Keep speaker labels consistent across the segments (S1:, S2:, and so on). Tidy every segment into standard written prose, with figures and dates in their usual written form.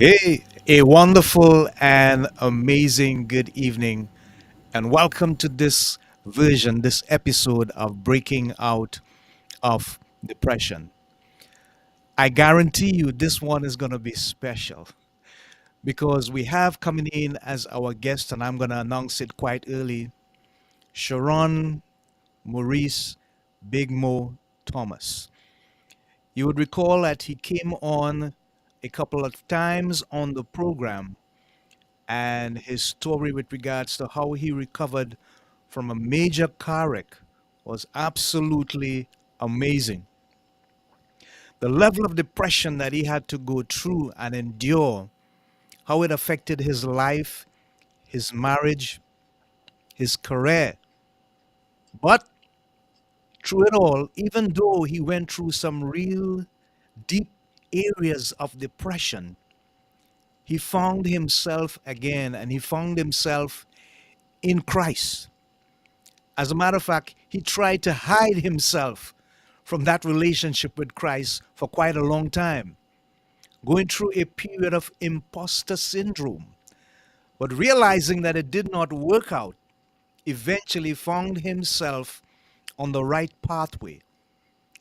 S1: Hey, a wonderful and amazing good evening, and welcome to this episode of Breaking Out of Depression. I guarantee you this one is going to be special because we have coming in as our guest, and I'm going to announce it quite early, Shuron Maurice Big Mo Thomas. You would recall that he came on a couple of times on the program and his story with regards to how he recovered from a major car wreck was absolutely amazing. The level of depression that he had to go through and endure, how it affected his life, his marriage, his career. But through it all, even though he went through some real deep areas of depression, he found himself again and he found himself in Christ. As a matter of fact, he tried to hide himself from that relationship with Christ for quite a long time, going through a period of imposter syndrome. But realizing that it did not work out, eventually found himself on the right pathway.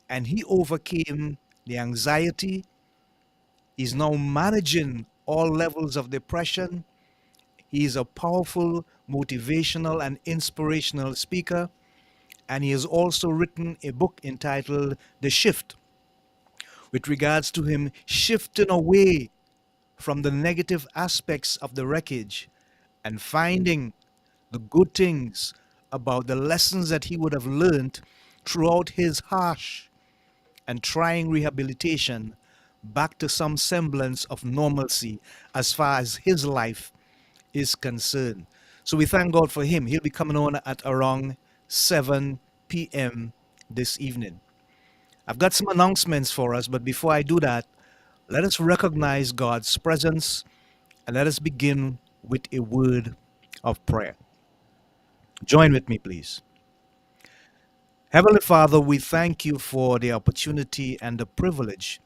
S1: And he overcame the anxiety. He's now managing all levels of depression. He is a powerful, motivational, and inspirational speaker. And he has also written a book entitled The Shift, with regards to him shifting away from the negative aspects of the wreckage and finding the good things about the lessons that he would have learned throughout his harsh and trying rehabilitation back to some semblance of normalcy as far as his life is concerned. So we thank God for him. He'll be coming on at around 7 p.m. this evening. I've got some announcements for us, but before I do that, let us recognize God's presence and let us begin with a word of prayer. Join with me, please. Heavenly Father, we thank you for the opportunity and the privilege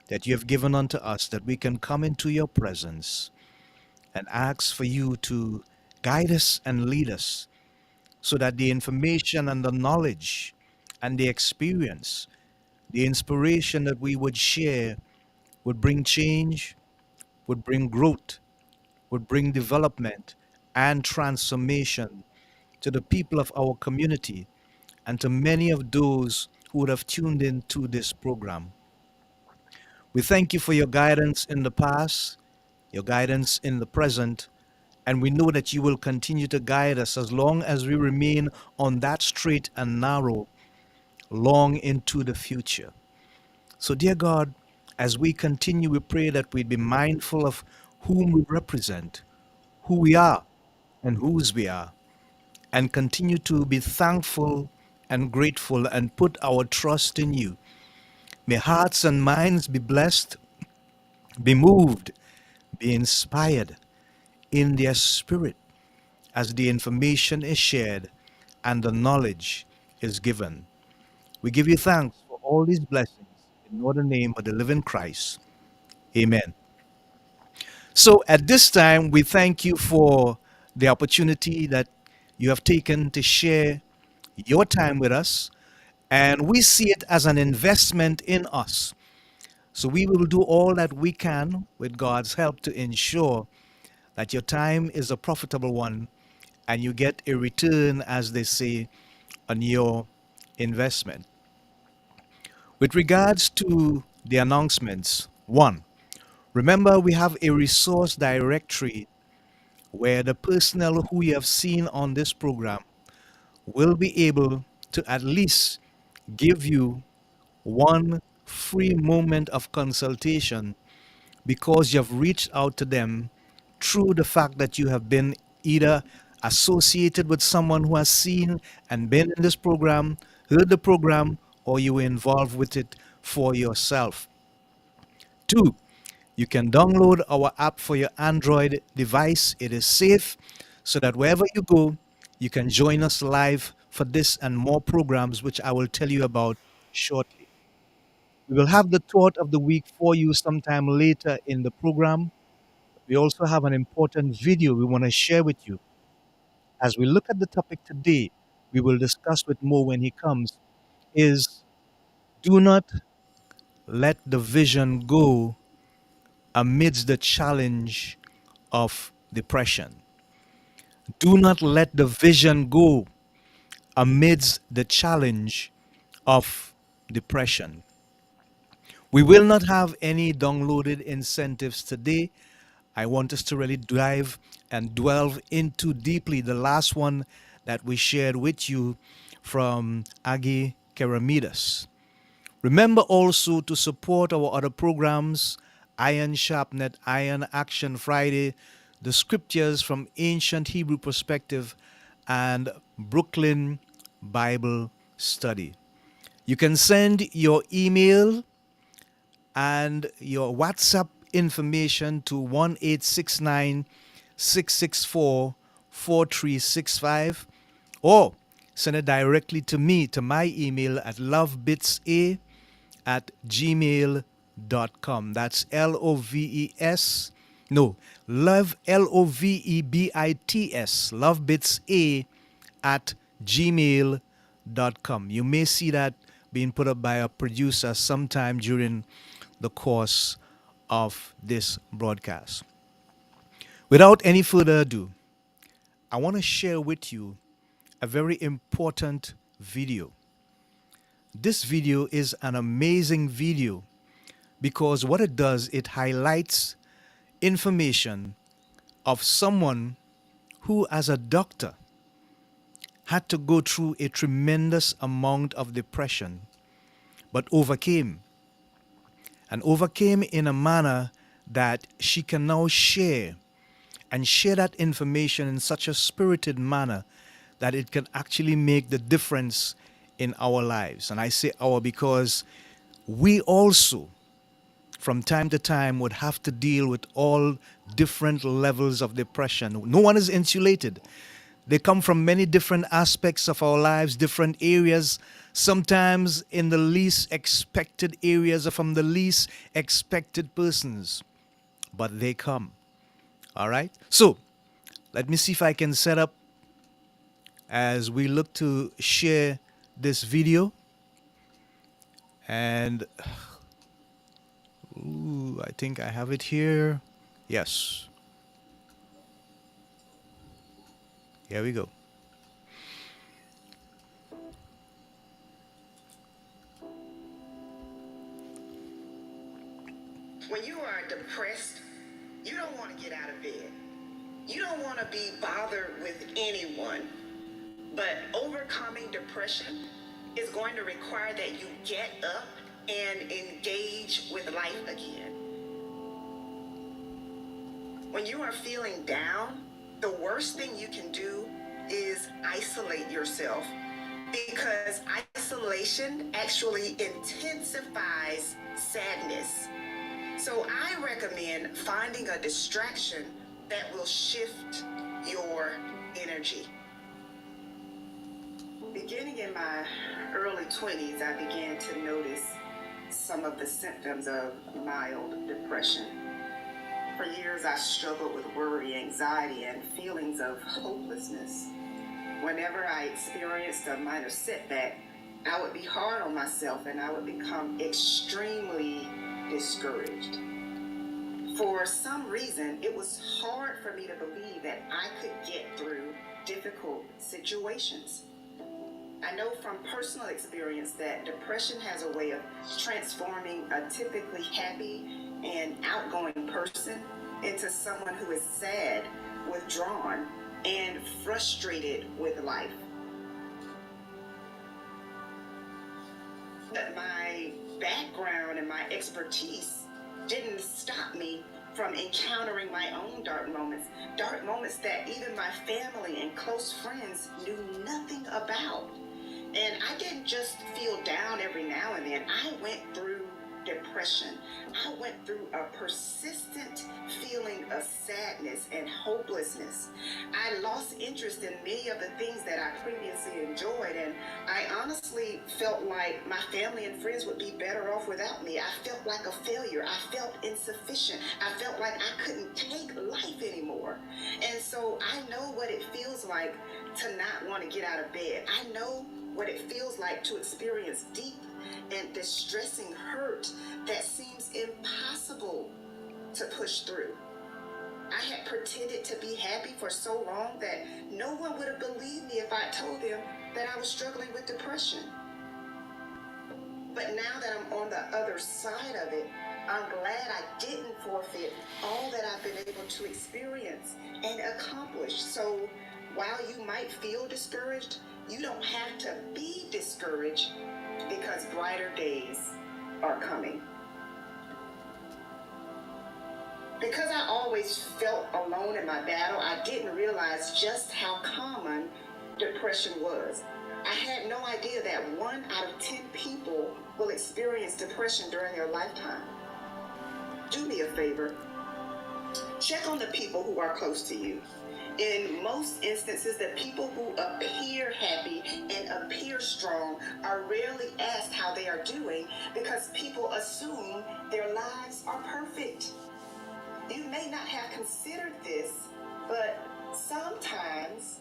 S1: that you have given unto us that we can come into your presence and ask for you to guide us and lead us so that the information and the knowledge and the experience, the inspiration that we would share would bring change, would bring growth, would bring development and transformation to the people of our community and to many of those who would have tuned in to this program. We thank you for your guidance in the past, your guidance in the present, and we know that you will continue to guide us as long as we remain on that straight and narrow long into the future. So, dear God, as we continue, we pray that we'd be mindful of whom we represent, who we are, and whose we are, and continue to be thankful and grateful and put our trust in you. May hearts and minds be blessed, be moved, be inspired in their spirit as the information is shared and the knowledge is given. We give you thanks for all these blessings in the name of the living Christ. Amen. So at this time, we thank you for the opportunity that you have taken to share your time with us, and we see it as an investment in us. So we will do all that we can with God's help to ensure that your time is a profitable one and you get a return, as they say, on your investment. With regards to the announcements, one, remember we have a resource directory where the personnel who you have seen on this program will be able to at least give you one free moment of consultation because you have reached out to them through the fact that you have been either associated with someone who has seen and been in this program, heard the program, or you were involved with it for yourself. Two, you can download our app for your Android device. It is safe so that wherever you go, you can join us live for this and more programs, which I will tell you about shortly. We will have the thought of the week for you sometime later in the program. We also have an important video we want to share with you. As we look at the topic today, we will discuss with Mo when he comes, is do not let the vision go amidst the challenge of depression. Do not let the vision go amidst the challenge of depression. We will not have any downloaded incentives today. I want us to really dive and delve into deeply the last one that we shared with you from Agi Keramidas. Remember also to support our other programs, Iron Sharpnet, Iron Action Friday, the scriptures from ancient Hebrew perspective, and Brooklyn Bible Study. You can send your email and your WhatsApp information to 1-869-664-4365, or send it directly to me to my email at lovebitsa@gmail.com. That's LOVES. No, love LOVEBITS, lovebitsa at gmail.com. You may see that being put up by a producer sometime during the course of this broadcast. Without any further ado, I want to share with you a very important video. This video is an amazing video because what it does, it highlights information of someone who, as a doctor, had to go through a tremendous amount of depression, but overcame in a manner that she can now share and share that information in such a spirited manner that it can actually make the difference in our lives. And I say our because we also, from time to time, would have to deal with all different levels of depression. No one is insulated. They come from many different aspects of our lives, different areas, sometimes in the least expected areas or from the least expected persons. But they come. All right? So, let me see if I can set up as we look to share this video. And ooh, I think I have it here. Yes. Here we go.
S2: When you are depressed, you don't want to get out of bed. You don't want to be bothered with anyone. But overcoming depression is going to require that you get up and engage with life again. When you are feeling down, the worst thing you can do is isolate yourself, because isolation actually intensifies sadness. So I recommend finding a distraction that will shift your energy. Beginning in my early 20s, I began to notice some of the symptoms of mild depression. For years, I struggled with worry, anxiety, and feelings of hopelessness. Whenever I experienced a minor setback, I would be hard on myself and I would become extremely discouraged. For some reason, it was hard for me to believe that I could get through difficult situations. I know from personal experience that depression has a way of transforming a typically happy and outgoing person into someone who is sad, withdrawn, and frustrated with life. But my background and my expertise didn't stop me from encountering my own dark moments that even my family and close friends knew nothing about. And I didn't just feel down every now and then. I went through depression, I went through a persistent feeling of sadness and hopelessness. I lost interest in many of the things that I previously enjoyed, and I honestly felt like my family and friends would be better off without me. I felt like a failure. I felt insufficient. I felt like I couldn't take life anymore. And so I know what it feels like to not want to get out of bed. I know what it feels like to experience deep and distressing hurt that seems impossible to push through. I had pretended to be happy for so long that no one would have believed me if I told them that I was struggling with depression. But now that I'm on the other side of it, I'm glad I didn't forfeit all that I've been able to experience and accomplish. So while you might feel discouraged, you don't have to be discouraged because brighter days are coming. Because I always felt alone in my battle, I didn't realize just how common depression was. I had no idea that 1 out of 10 people will experience depression during their lifetime. Do me a favor. Check on the people who are close to you. In most instances, the people who appear happy and appear strong are rarely asked how they are doing because people assume their lives are perfect. You may not have considered this, but sometimes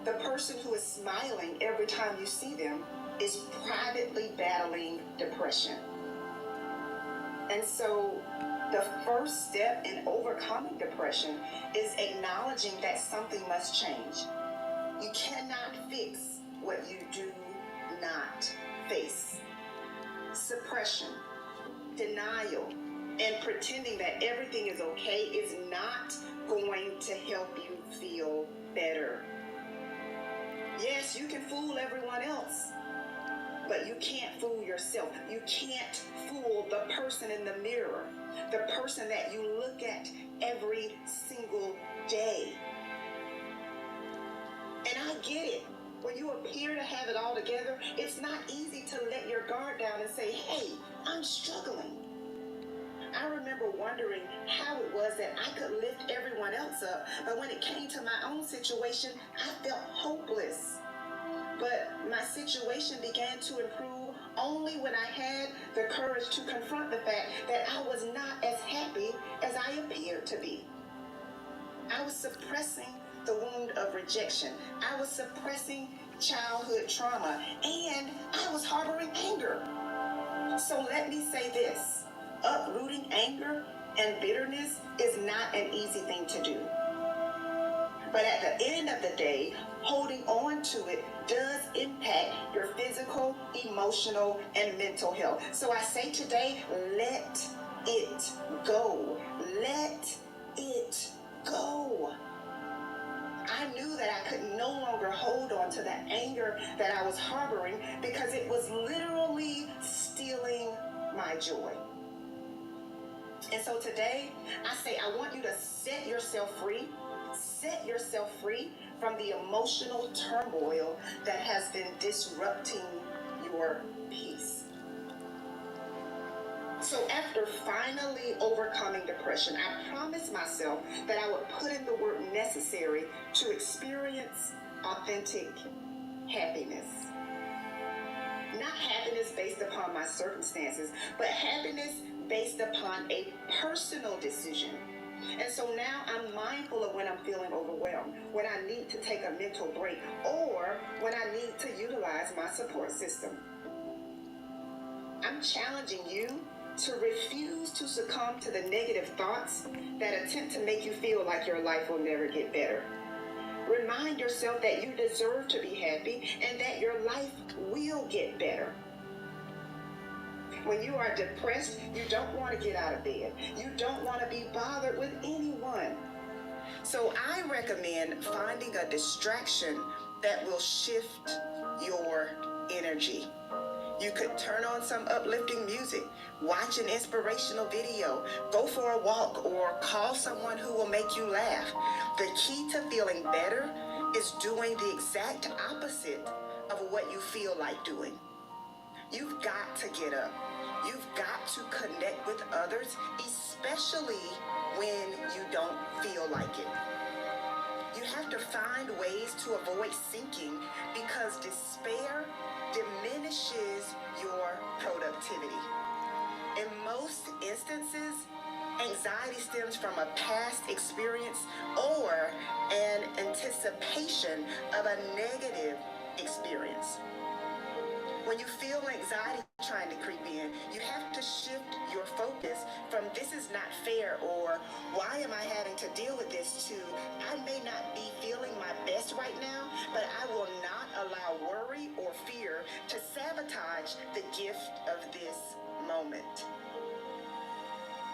S2: the person who is smiling every time you see them is privately battling depression. And so the first step in overcoming depression is acknowledging that something must change. You cannot fix what you do not face. Suppression, denial, and pretending that everything is okay is not going to help you feel better. Yes, you can fool everyone else, but you can't fool yourself. You can't fool the person in the mirror, the person that you look at every single day. And I get it. When you appear to have it all together, it's not easy to let your guard down and say, hey, I'm struggling. I remember wondering how it was that I could lift everyone else up, but when it came to my own situation, I felt hopeless. But my situation began to improve only when I had the courage to confront the fact that I was not as happy as I appeared to be. I was suppressing the wound of rejection. I was suppressing childhood trauma, and I was harboring anger. So let me say this. Uprooting anger and bitterness is not an easy thing to do. But at the end of the day, holding on to it does impact your physical, emotional, and mental health. So I say today, let it go. Let it go. I knew that I could no longer hold on to the anger that I was harboring because it was literally stealing my joy. And so today, I say I want you to set yourself free. Set yourself free from the emotional turmoil that has been disrupting your peace. So after finally overcoming depression, I promised myself that I would put in the work necessary to experience authentic happiness. Not happiness based upon my circumstances, but happiness based upon a personal decision. And so now I'm mindful of when I'm feeling overwhelmed, when I need to take a mental break, or when I need to utilize my support system. I'm challenging you to refuse to succumb to the negative thoughts that attempt to make you feel like your life will never get better. Remind yourself that you deserve to be happy and that your life will get better. When you are depressed, you don't want to get out of bed. You don't want to be bothered with anyone. So I recommend finding a distraction that will shift your energy. You could turn on some uplifting music, watch an inspirational video, go for a walk, or call someone who will make you laugh. The key to feeling better is doing the exact opposite of what you feel like doing. You've got to get up. You've got to connect with others, especially when you don't feel like it. You have to find ways to avoid sinking because despair diminishes your productivity. In most instances, anxiety stems from a past experience or an anticipation of a negative experience. When you feel anxiety trying to creep in, you have to shift your focus from this is not fair or why am I having to deal with this to I may not be feeling my best right now, but I will not allow worry or fear to sabotage the gift of this moment.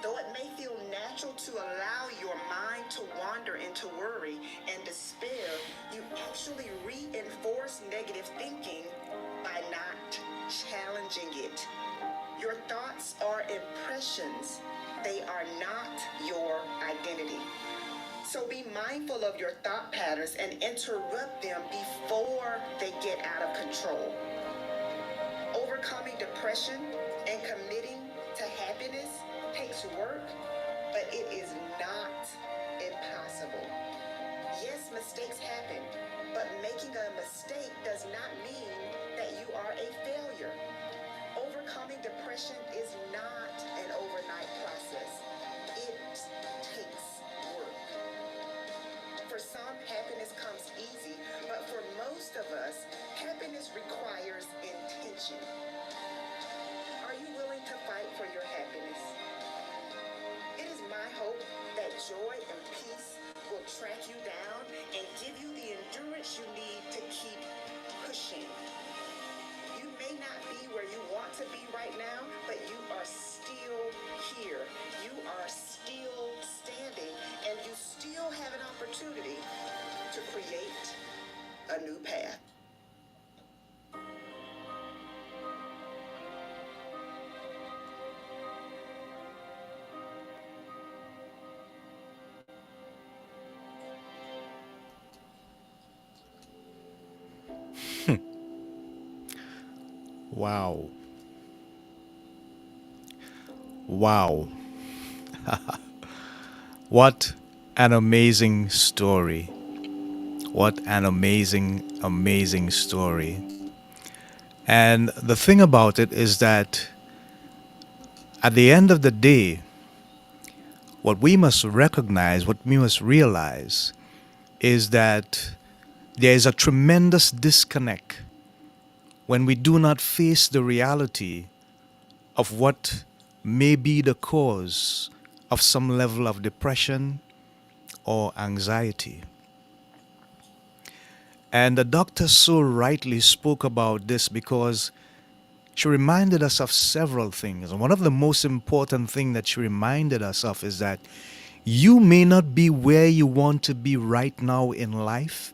S2: Though it may feel natural to allow your mind to wander into worry and despair, you actually reinforce negative thinking by not challenging it. Your thoughts are impressions, they are not your identity. So be mindful of your thought patterns and interrupt them before they get out of control. Overcoming depression and committing to happiness takes work, but it is not impossible. Yes, mistakes happen, but making a mistake does not mean that you are a failure. Overcoming depression is not an overnight process. It takes work. For some, happiness comes easy, but for most of us, happiness requires intention. Are you willing to fight for your happiness? It is my hope that joy and peace will track you down and give you the endurance you need to keep pushing. You may not be where you want to be right now, but you are still here. You are still standing, and you still have an opportunity to create a new path.
S1: Wow. Wow. What an amazing story. What an amazing, amazing story. And the thing about it is that at the end of the day, what we must recognize, what we must realize, is that there is a tremendous disconnect when we do not face the reality of what may be the cause of some level of depression or anxiety. And the doctor so rightly spoke about this because she reminded us of several things. And one of the most important things that she reminded us of is that you may not be where you want to be right now in life,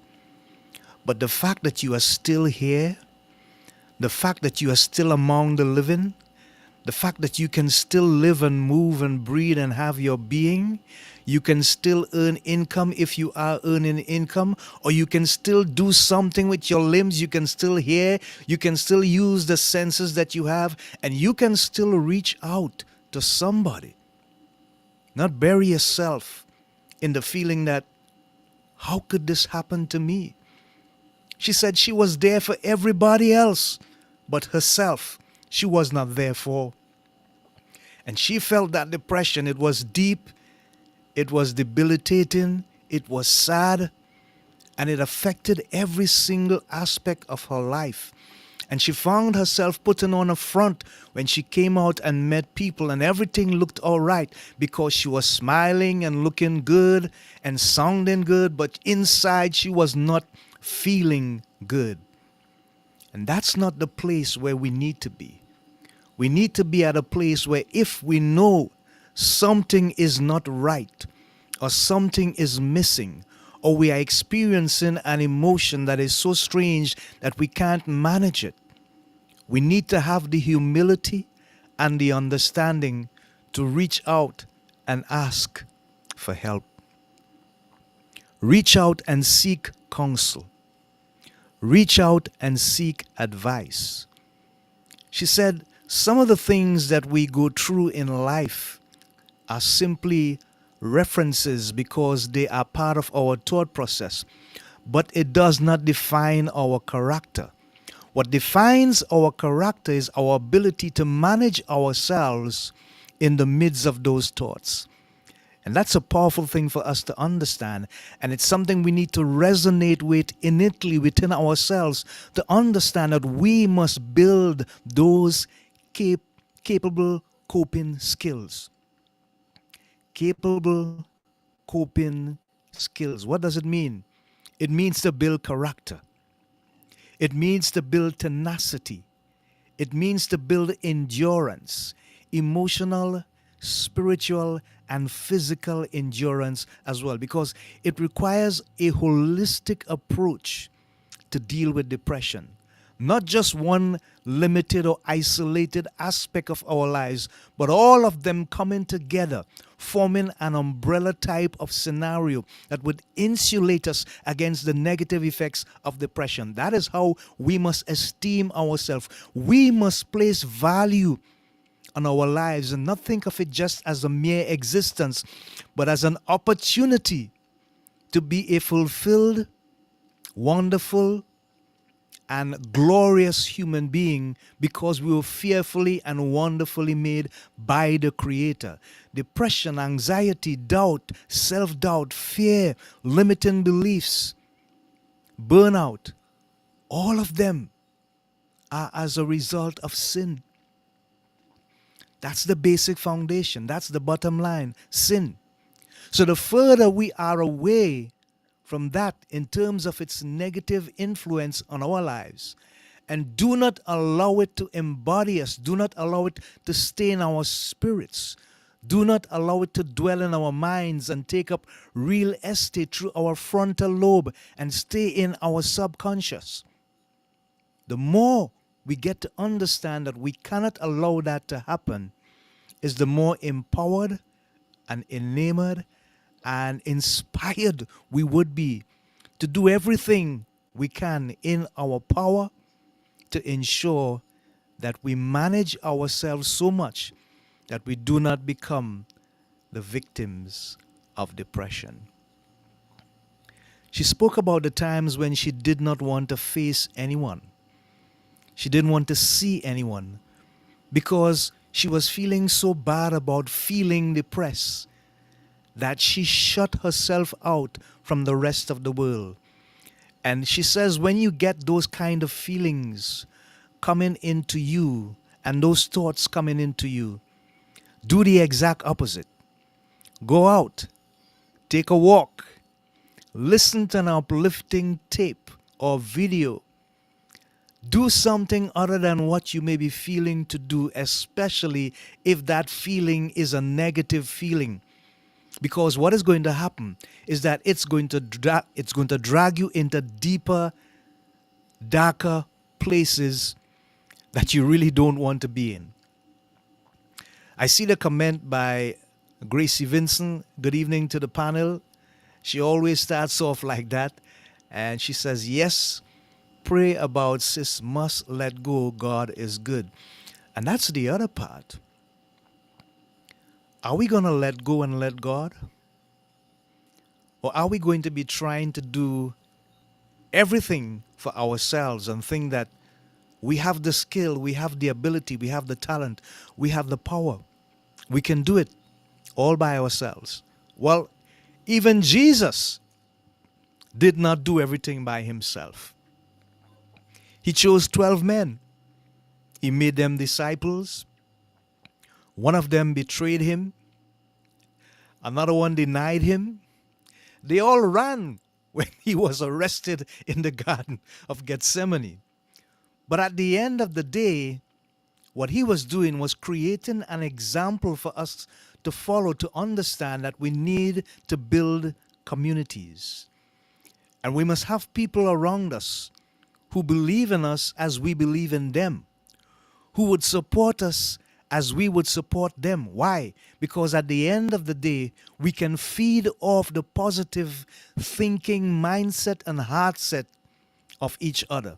S1: but the fact that you are still here, the fact that you are still among the living, the fact that you can still live and move and breathe and have your being, you can still earn income if you are earning income, or you can still do something with your limbs, you can still hear, you can still use the senses that you have, and you can still reach out to somebody. Not bury yourself in the feeling that, how could this happen to me? She said she was there for everybody else, but herself, she was not there for. And she felt that depression. It was deep, it was debilitating, it was sad, and it affected every single aspect of her life. And she found herself putting on a front when she came out and met people, and everything looked all right because she was smiling and looking good and sounding good, but inside she was not feeling good. And that's not the place where we need to be. We need to be at a place where if we know something is not right or something is missing or we are experiencing an emotion that is so strange that we can't manage it, we need to have the humility and the understanding to reach out and ask for help. Reach out and seek counsel. Reach out and seek advice. She said, some of the things that we go through in life are simply references because they are part of our thought process, but it does not define our character. What defines our character is our ability to manage ourselves in the midst of those thoughts. And that's a powerful thing for us to understand. And it's something we need to resonate with innately within ourselves to understand that we must build those capable coping skills. Capable coping skills. What does it mean? It means to build character, it means to build tenacity, it means to build endurance, emotional, spiritual, and physical endurance as well, because it requires a holistic approach to deal with depression. Not just one limited or isolated aspect of our lives, but all of them coming together, forming an umbrella type of scenario that would insulate us against the negative effects of depression. That is how we must esteem ourselves. We must place value on our lives and not think of it just as a mere existence, but as an opportunity to be a fulfilled, wonderful, and glorious human being because we were fearfully and wonderfully made by the Creator. Depression, anxiety, doubt, self doubt, fear, limiting beliefs, burnout, all of them are as a result of sin. That's the basic foundation. That's the bottom line, sin. So the further we are away from that in terms of its negative influence on our lives, and do not allow it to embody us, do not allow it to stay in our spirits, do not allow it to dwell in our minds and take up real estate through our frontal lobe and stay in our subconscious. The more we get to understand that we cannot allow that to happen, is the more empowered and enamored and inspired we would be to do everything we can in our power to ensure that we manage ourselves so much that we do not become the victims of depression. She spoke about the times when she did not want to face anyone. She didn't want to see anyone because she was feeling so bad about feeling depressed that she shut herself out from the rest of the world. And she says, when you get those kind of feelings coming into you and those thoughts coming into you, do the exact opposite. Go out, take a walk, listen to an uplifting tape or video. Do something other than what you may be feeling to do, especially if that feeling is a negative feeling. Because what is going to happen is that it's going to drag you into deeper, darker places that you really don't want to be in. I see the comment by Gracie Vincent. Good evening to the panel. She always starts off like that. And she says, yes, pray about sis must let go. God is good. And that's the other part. Are we going to let go and let God? Or are we going to be trying to do everything for ourselves and think that we have the skill, we have the ability, we have the talent, we have the power, we can do it all by ourselves? Well, even Jesus did not do everything by himself. He chose 12 men. He made them disciples. One of them betrayed him. Another one denied him. They all ran when he was arrested in the Garden of Gethsemane. But at the end of the day, what he was doing was creating an example for us to follow, to understand that we need to build communities. And we must have people around us who believe in us as we believe in them, who would support us as we would support them. Why? Because at the end of the day, we can feed off the positive thinking mindset and heart set of each other.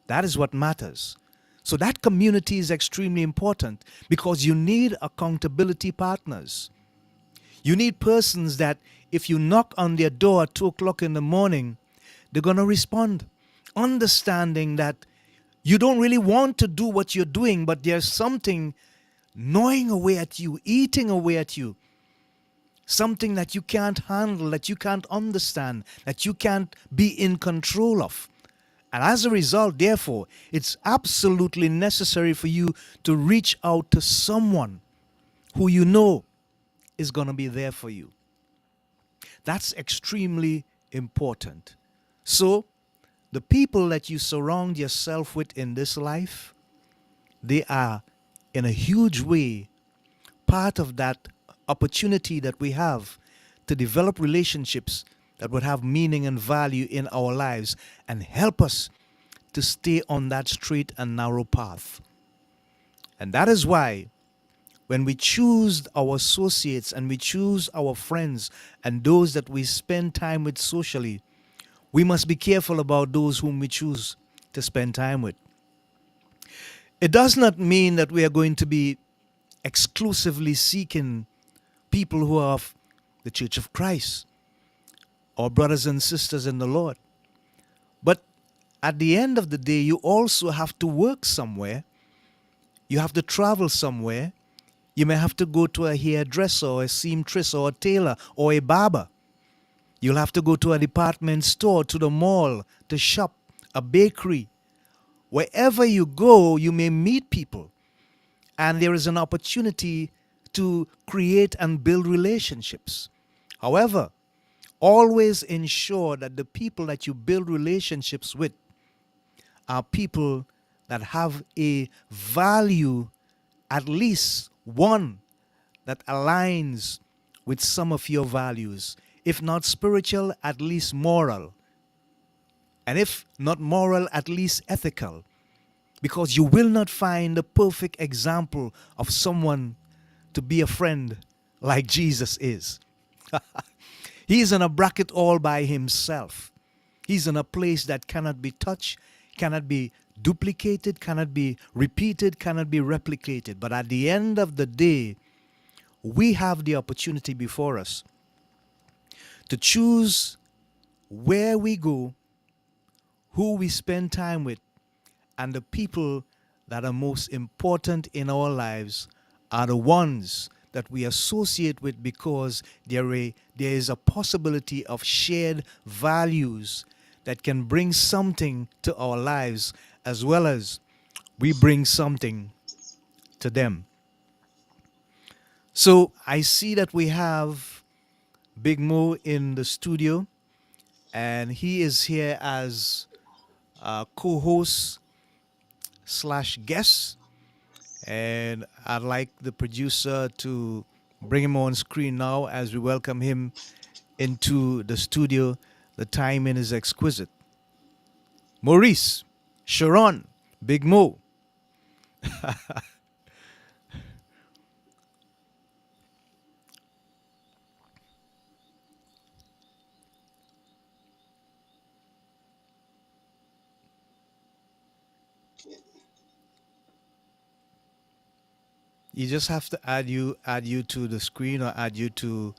S1: That is what matters. So that community is extremely important because you need accountability partners. You need persons that if you knock on their door at 2 o'clock in the morning, they're going to respond, understanding that you don't really want to do what you're doing, but there's something gnawing away at you, eating away at you, something that you can't handle, that you can't understand, that you can't be in control of. And as a result, therefore, it's absolutely necessary for you to reach out to someone who you know is going to be there for you. That's extremely important. So, the people that you surround yourself with in this life, they are in a huge way part of that opportunity that we have to develop relationships that would have meaning and value in our lives and help us to stay on that straight and narrow path. And that is why when we choose our associates and we choose our friends and those that we spend time with socially, we must be careful about those whom we choose to spend time with. It does not mean that we are going to be exclusively seeking people who are of the Church of Christ, our brothers and sisters in the Lord. But at the end of the day, you also have to work somewhere. You have to travel somewhere. You may have to go to a hairdresser or a seamstress or a tailor or a barber. You'll have to go to a department store, to the mall, to shop, a bakery. Wherever you go, you may meet people. And there is an opportunity to create and build relationships. However, always ensure that the people that you build relationships with are people that have a value, at least one that aligns with some of your values. If not spiritual, at least moral. And if not moral, at least ethical. Because you will not find the perfect example of someone to be a friend like Jesus is. He's in a bracket all by himself. He's in a place that cannot be touched, cannot be duplicated, cannot be repeated, cannot be replicated. But at the end of the day, we have the opportunity before us to choose where we go, who we spend time with, and the people that are most important in our lives are the ones that we associate with because there is a possibility of shared values that can bring something to our lives as well as we bring something to them. So I see that we have Big Mo in the studio, and he is here as a co-host slash guest. And I'd like the producer to bring him on screen now as we welcome him into the studio. The timing is exquisite. Maurice, Shuron, Big Mo. You just have to add you to the screen or add you to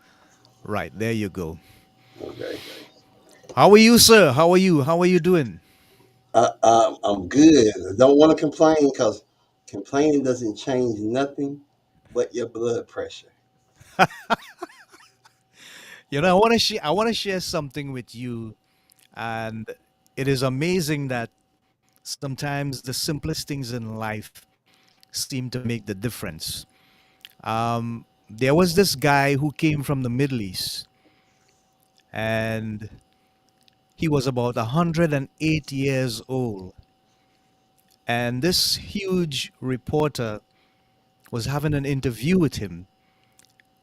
S1: right. There you go.
S3: Okay.
S1: How are you, sir? How are you? How are you doing?
S3: I'm good. I don't want to complain because complaining doesn't change nothing but your blood pressure.
S1: You know, I want to share something with you, and it is amazing that sometimes the simplest things in life seem to make the difference. There was this guy who came from the Middle East, and he was about 108 years old. And this huge reporter was having an interview with him,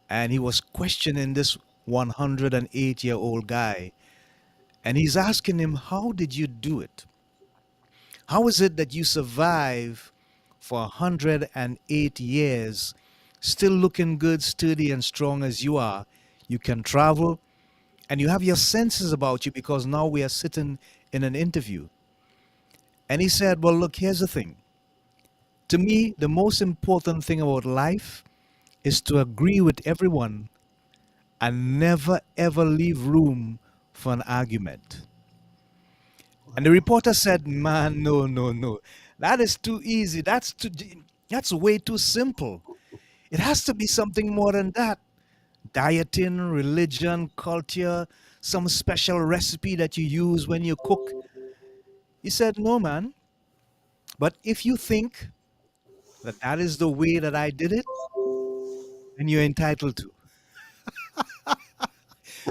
S1: and he was questioning this 108-year-old guy. And he's asking him, how did you do it? How is it that you survive for 108 years, still looking good, sturdy, and strong as you are? You can travel, and you have your senses about you because now we are sitting in an interview. And he said, well, look, here's the thing. To me, the most important thing about life is to agree with everyone and never ever leave room for an argument. And the
S3: Wow.
S1: reporter said, "Man, no, no, no. That is too easy. That's way too simple. It has to be something more than that. Dieting, religion, culture, some special recipe that you use when you cook." He said, "No, man. But if you think that that is the way that I did it, then you're entitled to."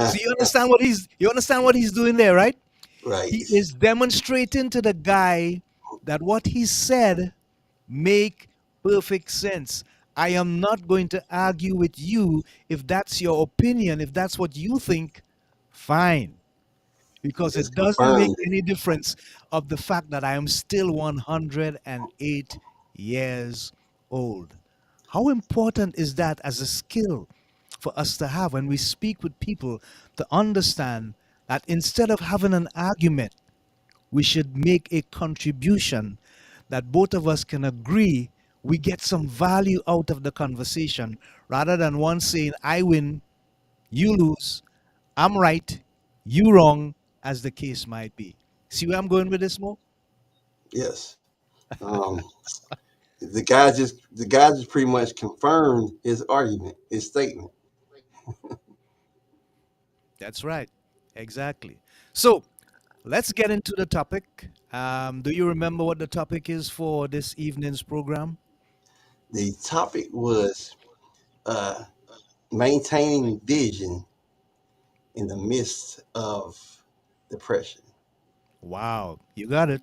S1: So you understand what he's doing there, right? He
S3: Right.
S1: is demonstrating to the guy that what he said make perfect sense. I am not going to argue with you if that's your opinion, if that's what you think, fine.
S3: He
S1: Because
S3: just
S1: it doesn't make
S3: confirmed it.
S1: any difference of the fact that I am still 108 years old. How important is that as a skill for us to have when we speak with people, to understand that instead of having an argument, we should make a contribution that both of us can agree we get some value out of the conversation rather than one saying, I win, you lose, I'm right, you wrong, as the case might be. See where I'm going with this, Mo?
S3: Yes. Um, the guy just pretty much confirmed his argument, his statement.
S1: That's right. Exactly. So let's get into the topic. Do you remember what the topic is for this evening's program?
S3: The topic was uh, maintaining vision in the midst of depression.
S1: Wow, you got it.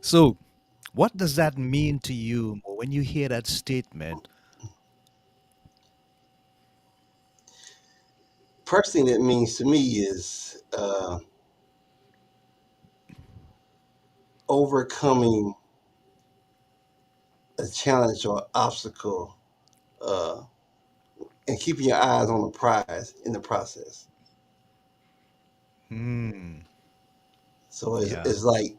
S1: So, what does that mean to you Mo, when you hear that statement?
S3: First thing that means to me is overcoming a challenge or obstacle uh, and keeping your eyes on the prize in the process.
S1: Hmm.
S3: So
S1: Yeah.
S3: it's like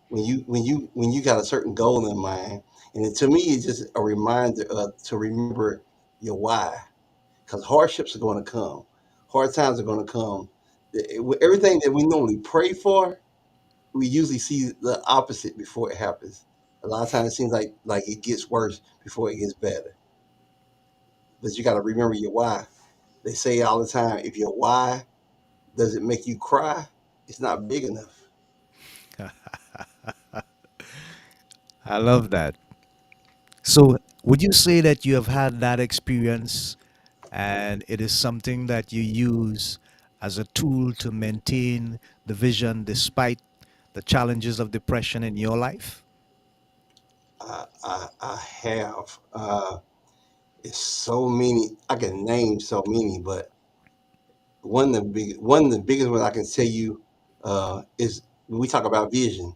S3: when you got a certain goal in mind, and to me it's just a reminder to remember your why, because hardships are going to come, hard times are going to come. Everything that we normally pray for, we usually see the opposite before it happens. A lot of times it seems like it gets worse before it gets better. But you got to remember your why. They say all the time, if your why doesn't make you cry, it's not big enough.
S1: I love that. So, would you say that you have had that experience and it is something that you use as a tool to maintain the vision despite the challenges of depression in your life?
S3: I have. It's so many. I can name so many, but one of the biggest ones I can tell you is when we talk about vision.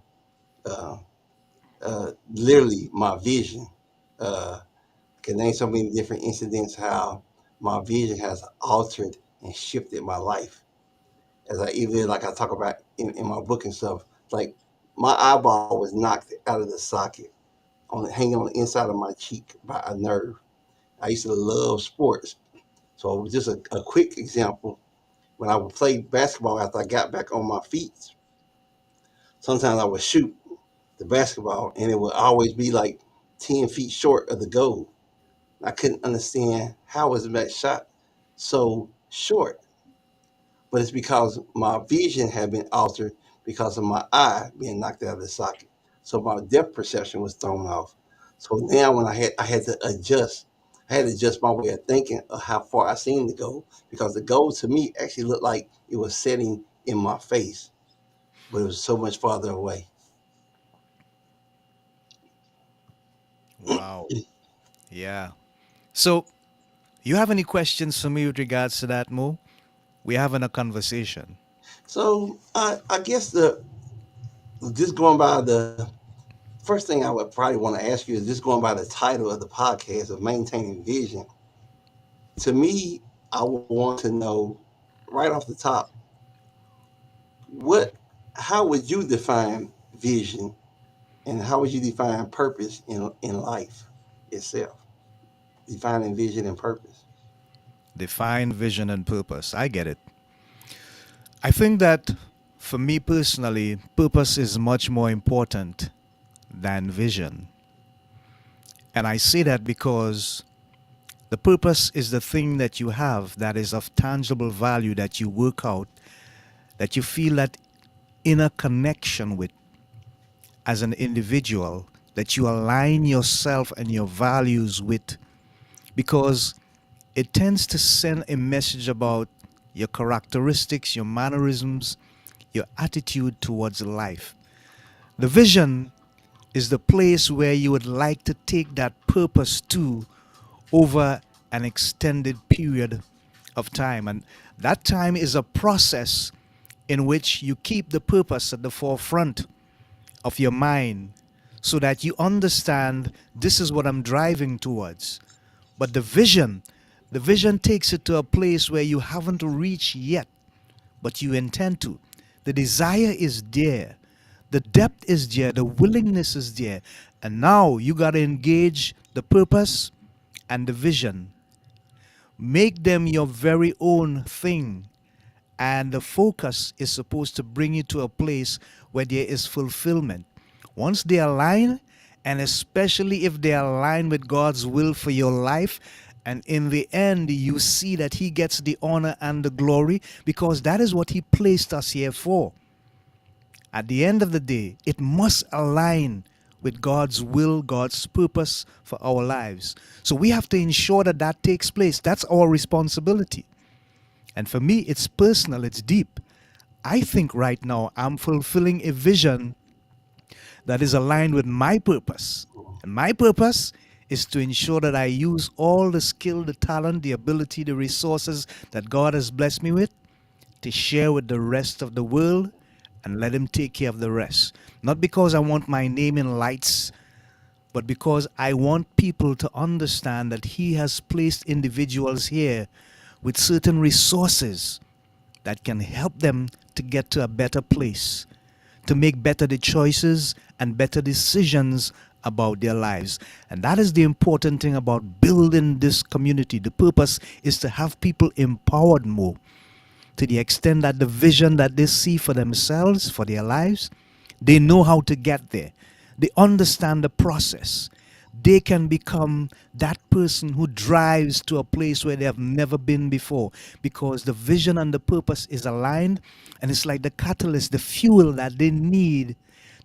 S3: Uh, Literally, my vision. I can name so many different incidents how my vision has altered and shifted my life. As I even like I talk about in my book and stuff, like my eyeball was knocked out of the socket on hanging on the inside of my cheek by a nerve. I used to love sports. So just a quick example, when I would play basketball after I got back on my feet, sometimes I would shoot the basketball and it would always be like 10 feet short of the goal. I couldn't understand how was that shot so short, but it's because my vision had been altered because of my eye being knocked out of the socket. So my depth perception was thrown off. So now when I had to adjust, I had to adjust my way of thinking of how far I seen the goal because the goal to me actually looked like it was setting in my face, but it was so much farther away.
S1: Wow. Yeah. So, you have any questions for me with regards to that, Mo? We're having a conversation.
S3: So I guess the just going by the first thing I would probably want to ask you is just going by the title of the podcast of maintaining vision. To me, I would want to know right off the top what how would you define vision And how would you define purpose in life itself? Defining vision and purpose.
S1: Define vision and purpose. I get it. I think that for me personally, purpose is much more important than vision. And I say that because the purpose is the thing that you have that is of tangible value that you work out, that you feel that inner connection with as an individual, that you align yourself and your values with, because it tends to send a message about your characteristics, your mannerisms, your attitude towards life. The vision is the place where you would like to take that purpose to over an extended period of time. And that time is a process in which you keep the purpose at the forefront of your mind so that you understand this is what I'm driving towards. But the vision takes it to a place where you haven't reached yet, but you intend to. The desire is there, the depth is there, the willingness is there. And now you got to engage the purpose and the vision. Make them your very own thing. And the focus is supposed to bring you to a place where there is fulfillment. Once they align, and especially if they align with God's will for your life, and in the end, you see that He gets the honor and the glory because that is what He placed us here for. At the end of the day, it must align with God's will, God's purpose for our lives. So we have to ensure that that takes place. That's our responsibility. And for me, it's personal, it's deep. I think right now I'm fulfilling a vision that is aligned with my purpose. And my purpose is to ensure that I use all the skill, the talent, the ability, the resources that God has blessed me with to share with the rest of the world and let Him take care of the rest. Not because I want my name in lights, but because I want people to understand that He has placed individuals here with certain resources that can help them to get to a better place, to make better the choices and better decisions about their lives. And that is the important thing about building this community. The purpose is to have people empowered more to the extent that the vision that they see for themselves, for their lives, they know how to get there. They understand the process. They can become that person who drives to a place where they have never been before because the vision and the purpose is aligned, and it's like the catalyst, the fuel that they need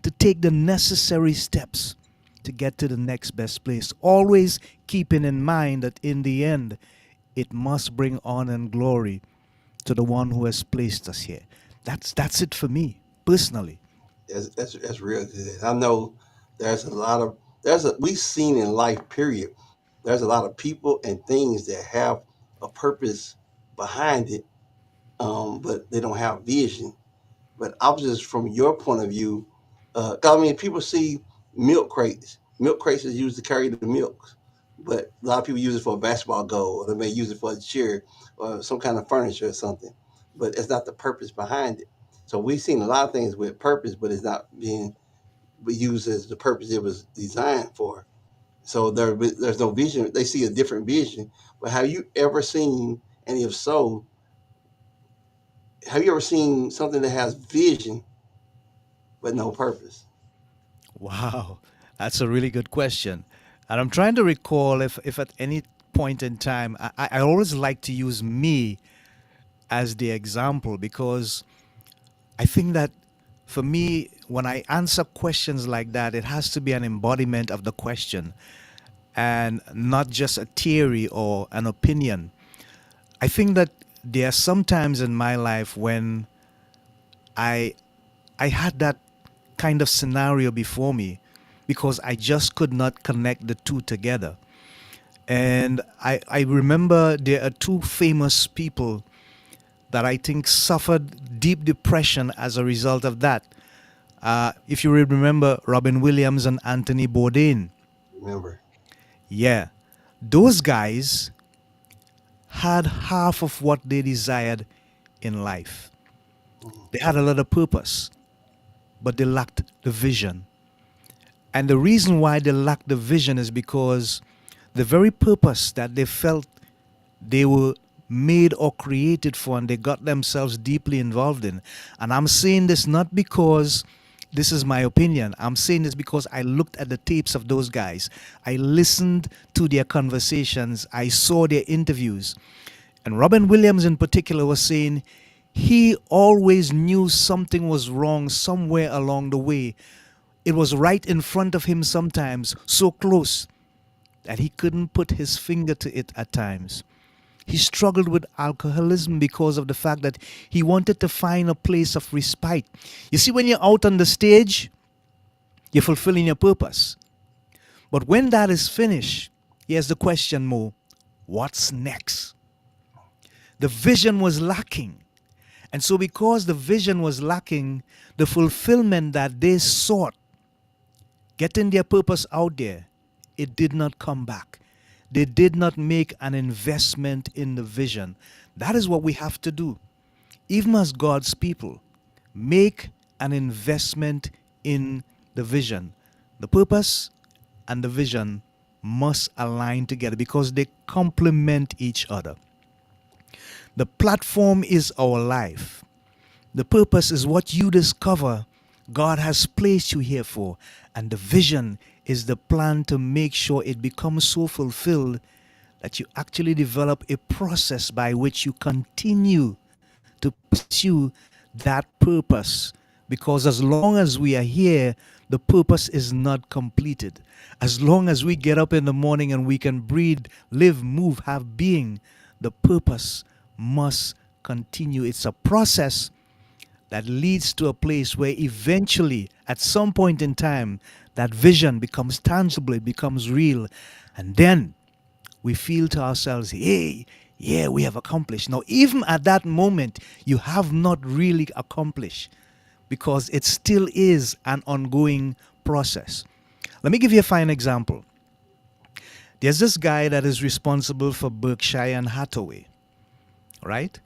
S1: to take the necessary steps to get to the next best place. Always keeping in mind that in the end, it must bring honor and glory to the one who has placed us here. That's it for me personally.
S3: That's real good. I know there's a lot of we've seen in life. Period. There's a lot of people and things that have a purpose behind it, but they don't have vision. But I was just from your point of view, 'cause I mean, people see milk crates. Milk crates is used to carry the milk, but a lot of people use it for a basketball goal, or they may use it for a chair or some kind of furniture or something. But it's not the purpose behind it. So we've seen a lot of things with purpose, but it's not being used as the purpose it was designed for. So there's no vision. They see a different vision. But have you ever seen, and if so, have you ever seen something that has vision but no purpose?
S1: Wow, that's a really good question. And I'm trying to recall if at any point in time, I always like to use me as the example because I think that for me, when I answer questions like that, it has to be an embodiment of the question and not just a theory or an opinion. I think that there are some times in my life when I I had that kind of scenario before me because I just could not connect the two together. And I remember there are two famous people that I think suffered deep depression as a result of that. If you remember Robin Williams and Anthony Bourdain,
S3: Remember?
S1: yeah, those guys had half of what they desired in life.
S3: Mhm.
S1: They had a lot of purpose, but they lacked the vision. And the reason why they lacked the vision is because the very purpose that they felt they were made or created for and they got themselves deeply involved in. And I'm saying this not because this is my opinion. I'm saying this because I looked at the tapes of those guys. I listened to their conversations. I saw their interviews. And Robin Williams, in particular, was saying he always knew something was wrong somewhere along the way. It was right in front of him sometimes, so close that he couldn't put his finger to it at times. He struggled with alcoholism because of the fact that he wanted to find a place of respite. You see, when you're out on the stage, you're fulfilling your purpose. But when that is finished, here's the question, Mo: what's next? The vision was lacking. And so, because the vision was lacking, the fulfillment that they sought, getting their purpose out there, it did not come back. They did not make an investment in the vision. That is what we have to do. Even as God's people, make an investment in the vision. The purpose and the vision must align together because they complement each other. The platform is our life. The purpose is what you discover God has placed you here for. And the vision is the plan to make sure it becomes so fulfilled that you actually develop a process by which you continue to pursue that purpose. Because as long as we are here, the purpose is not completed. As long as we get up in the morning and we can breathe, live, move, have being, the purpose must continue. It's a process that leads to a place where eventually, at some point in time, that vision becomes tangible, it becomes real. And then we feel to ourselves, hey, yeah, we have accomplished. Now, even at that moment, you have not really accomplished because it still is an ongoing process. Let me give you a fine example. There's this guy that is responsible for Berkshire and Hathaway, right?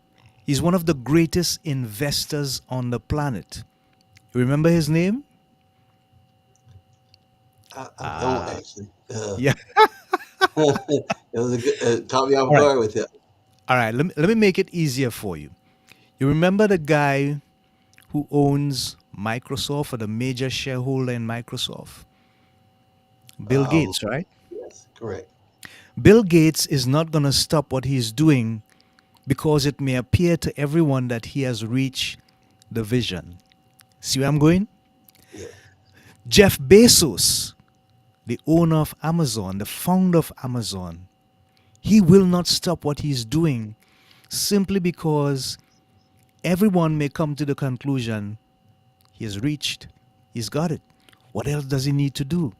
S1: He's one of the greatest investors on the planet. You remember his name?
S3: I don't actually.
S1: Yeah.
S3: It was a good, caught me
S1: All
S3: off
S1: right.
S3: guard with it.
S1: All right. Let me make it easier for you. You remember the guy who owns Microsoft or the major shareholder in Microsoft? Bill
S3: Um,
S1: Gates, right?
S3: yes, correct.
S1: Bill Gates is not going to stop what he's doing because it may appear to everyone that he has reached the vision. See where I'm going?
S3: Yeah.
S1: Jeff Bezos, the owner of Amazon, the founder of Amazon, he will not stop what he's doing simply because everyone may come to the conclusion he has reached, he's got it. What else does he need to do?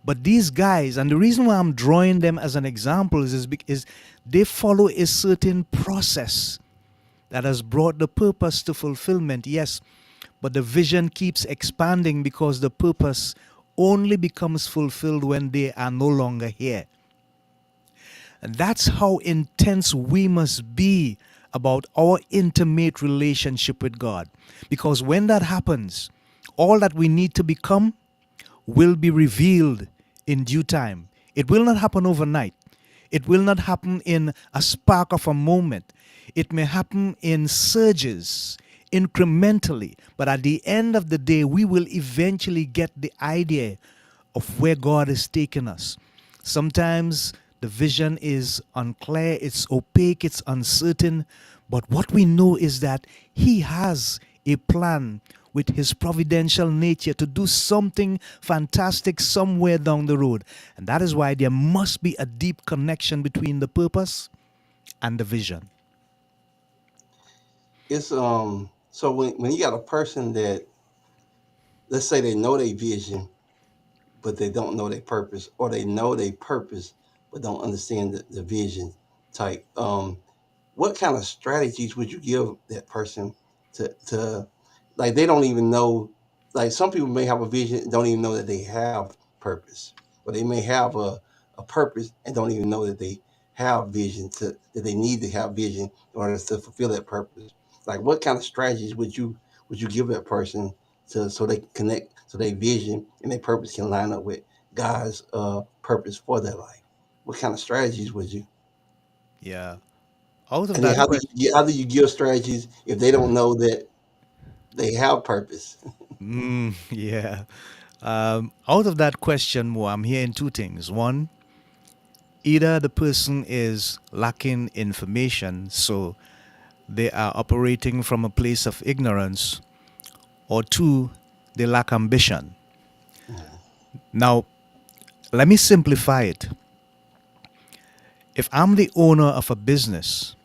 S1: But these guys, and the reason why I'm drawing them as an example is because they follow a certain process that has brought the purpose to fulfillment, yes, but the vision keeps expanding because the purpose only becomes fulfilled when they are no longer here. And that's how intense we must be about our intimate relationship with God. Because when that happens, all that we need to become will be revealed in due time. It will not happen overnight. It will not happen in a spark of a moment. It may happen in surges, incrementally. But at the end of the day, we will eventually get the idea of where God is taking us. Sometimes the vision is unclear, it's opaque, it's uncertain. But what we know is that He has a plan with His providential nature to do something fantastic somewhere down the road. And that is why there must be a deep connection between the purpose and the vision.
S3: It's so when you got a person that, let's say, they know their vision but they don't know their purpose, or they know their purpose but don't understand the vision type. What kind of strategies would you give that person to like they don't even know, like some people may have a vision and don't even know that they have purpose, or they may have a purpose and don't even know that they have vision, to that they need to have vision in order to fulfill that purpose. Like what kind of strategies would you give that person so they can connect, so their vision and their purpose can line up with God's purpose for their life. What kind of strategies would you?
S1: Yeah. Out of
S3: And then
S1: that question,
S3: how do you give strategies if they don't know that they have purpose?
S1: yeah. Out of that question, Mo, I'm hearing two things. One, either the person is lacking information, so they are operating from a place of ignorance, or two, they lack ambition.
S3: Mhm.
S1: Now, let me simplify it. If I'm the owner of a business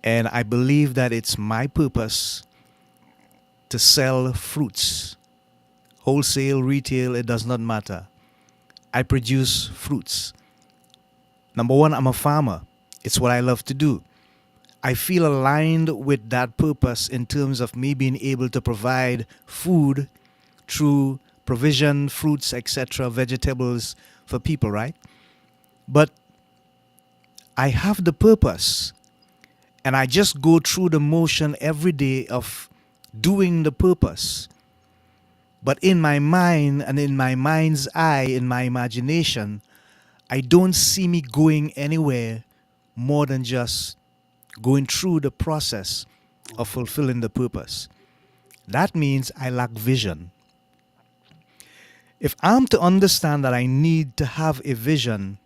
S1: and I believe that it's my purpose to sell fruits, wholesale, retail, it does not matter. I produce fruits. Number one, I'm a farmer. It's what I love to do. I feel aligned with that purpose in terms of me being able to provide food through provision, fruits, etc., vegetables for people, right? But I have the purpose and I just go through the motion every day of doing the purpose. But in my mind and in my mind's eye, in my imagination, I don't see me going anywhere more than just going through the process of fulfilling the purpose. That means I lack vision. If I'm to understand that I need to have a vision,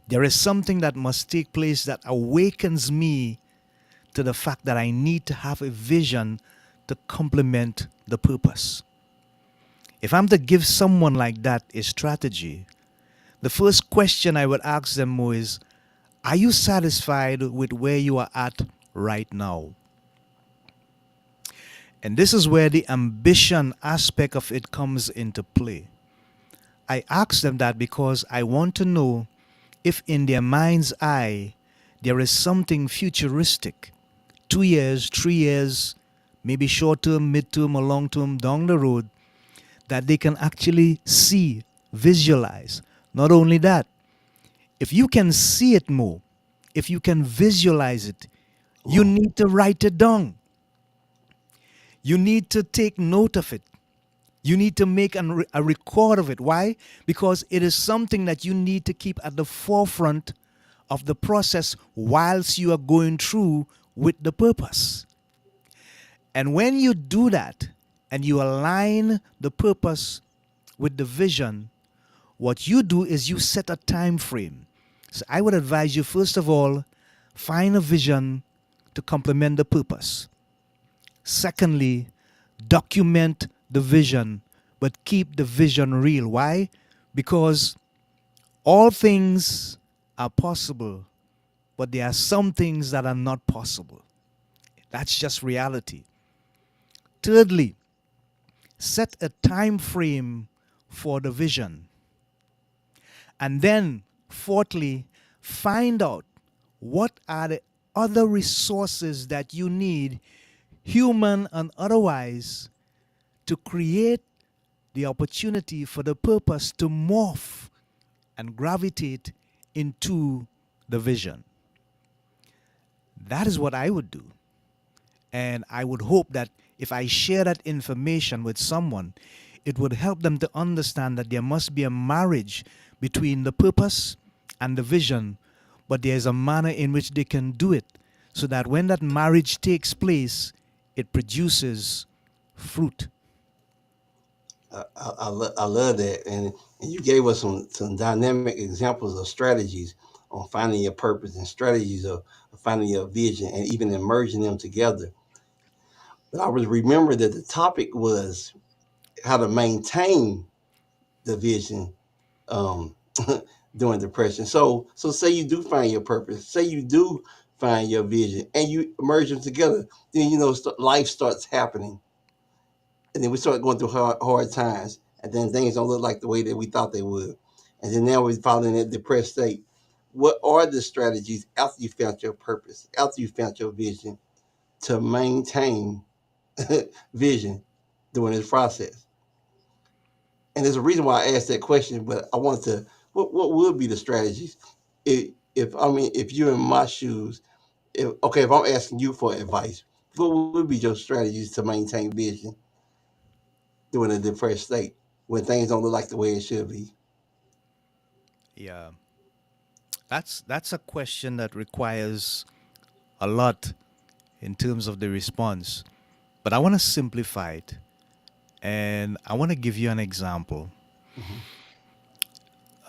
S1: there is something that must take place that awakens me to the fact that I need to have a vision to complement the purpose. If I'm to give someone like that a strategy, the first question I would ask them more is, are you satisfied with where you are at right now? And this is where the ambition aspect of it comes into play. I ask them that because I want to know if in their mind's eye there is something futuristic, 2 years, 3 years, maybe short term, mid term, or long term down the road that they can actually see, visualize. Not only that, if you can see it more, if you can visualize it, you
S3: Mhm.
S1: need to write it down. You need to take note of it. You need to make a record of it. Why? Because it is something that you need to keep at the forefront of the process whilst you are going through with the purpose. And when you do that and you align the purpose with the vision, what you do is you set a time frame. So I would advise you, first of all, find a vision to complement the purpose. Secondly, document the vision, but keep the vision real. Why? Because all things are possible, but there are some things that are not possible. That's just reality. Thirdly, set a time frame for the vision. And then, fourthly, find out what are the other resources that you need, human and otherwise, to create the opportunity for the purpose to morph and gravitate into the vision. That is what I would do. And I would hope that if I share that information with someone, it would help them to understand that there must be a marriage between the purpose and the vision, but there's a manner in which they can do it so that when that marriage takes place, it produces fruit.
S3: I love that, and you gave us some dynamic examples of strategies on finding your purpose and strategies of finding your vision and even merging them together. But I was remember that the topic was how to maintain the vision um, during depression. So say you do find your purpose, say you do find your vision, and you merge them together. Then life starts happening, and then we start going through hard times, and then things don't look like the way that we thought they would, and then now we're falling in that depressed state. What are the strategies after you found your purpose, after you found your vision, to maintain vision during this process? And there's a reason why I asked that question, but I wanted to, what would be the strategies? If you're in my shoes, if I'm asking you for advice, what would be your strategies to maintain vision? during a depressed state when things don't look like the way it should be?
S1: Yeah, that's a question that requires a lot in terms of the response. But I want to simplify it, and I want to give you an example.
S3: Hmm.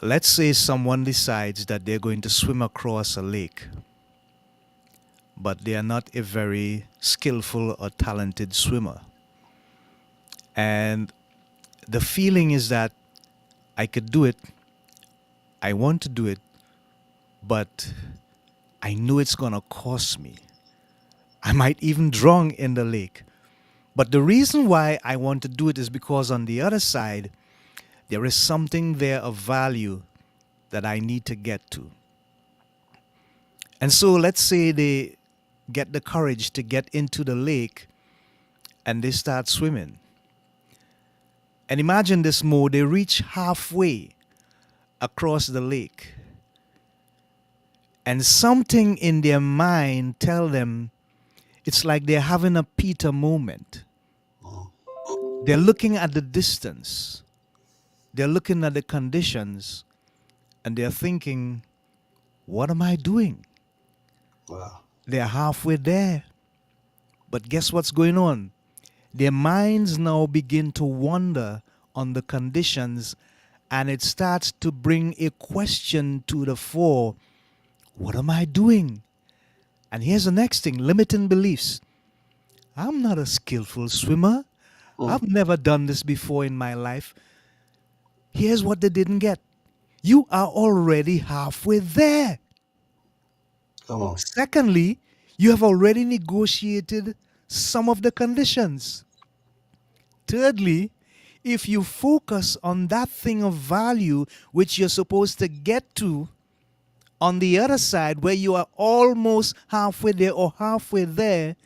S1: Let's say someone decides that they're going to swim across a lake, but they are not a very skillful or talented swimmer. And the feeling is that I could do it, I want to do it, but I know it's going to cost me. I might even drown in the lake. But the reason why I want to do it is because on the other side, there is something there of value that I need to get to. And so let's say they get the courage to get into the lake and they start swimming. And imagine this more, they reach halfway across the lake and something in their mind tell them it's like they're having a Peter moment. They're looking at the distance, they're looking at the conditions, and they're thinking, what am I doing?
S3: Wow.
S1: They're halfway there. But guess what's going on? Their minds now begin to wonder on the conditions, and it starts to bring a question to the fore. What am I doing? And here's the next thing, limiting beliefs. I'm not a skillful swimmer.
S3: Mm.
S1: I've never done this before in my life. Here's what they didn't get. You are already halfway there.
S3: Come on.
S1: Secondly, you have already negotiated some of the conditions. Thirdly, if you focus on that thing of value which you're supposed to get to on the other side, where you are almost halfway there or halfway there,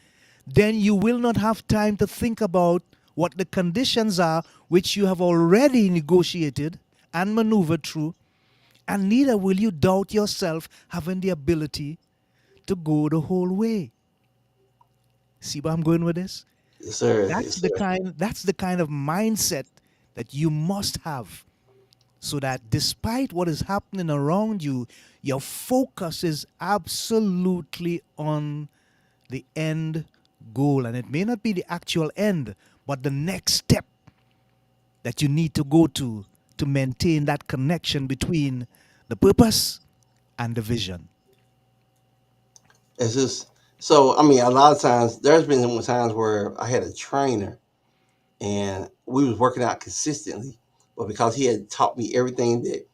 S1: then you will not have time to think about what the conditions are which you have already negotiated and maneuvered through, and neither will you doubt yourself having the ability to go the whole way. See where I'm going with this?
S3: Yes, sir.
S1: That's
S3: Yes,
S1: the
S3: sir.
S1: kind of mindset that you must have, so that despite what is happening around you, your focus is absolutely on the end goal. And it may not be the actual end, but the next step that you need to go to maintain that connection between the purpose and the vision.
S3: It's just so. I mean, a lot of times there's been times where I had a trainer and we was working out consistently, but because he had taught me everything that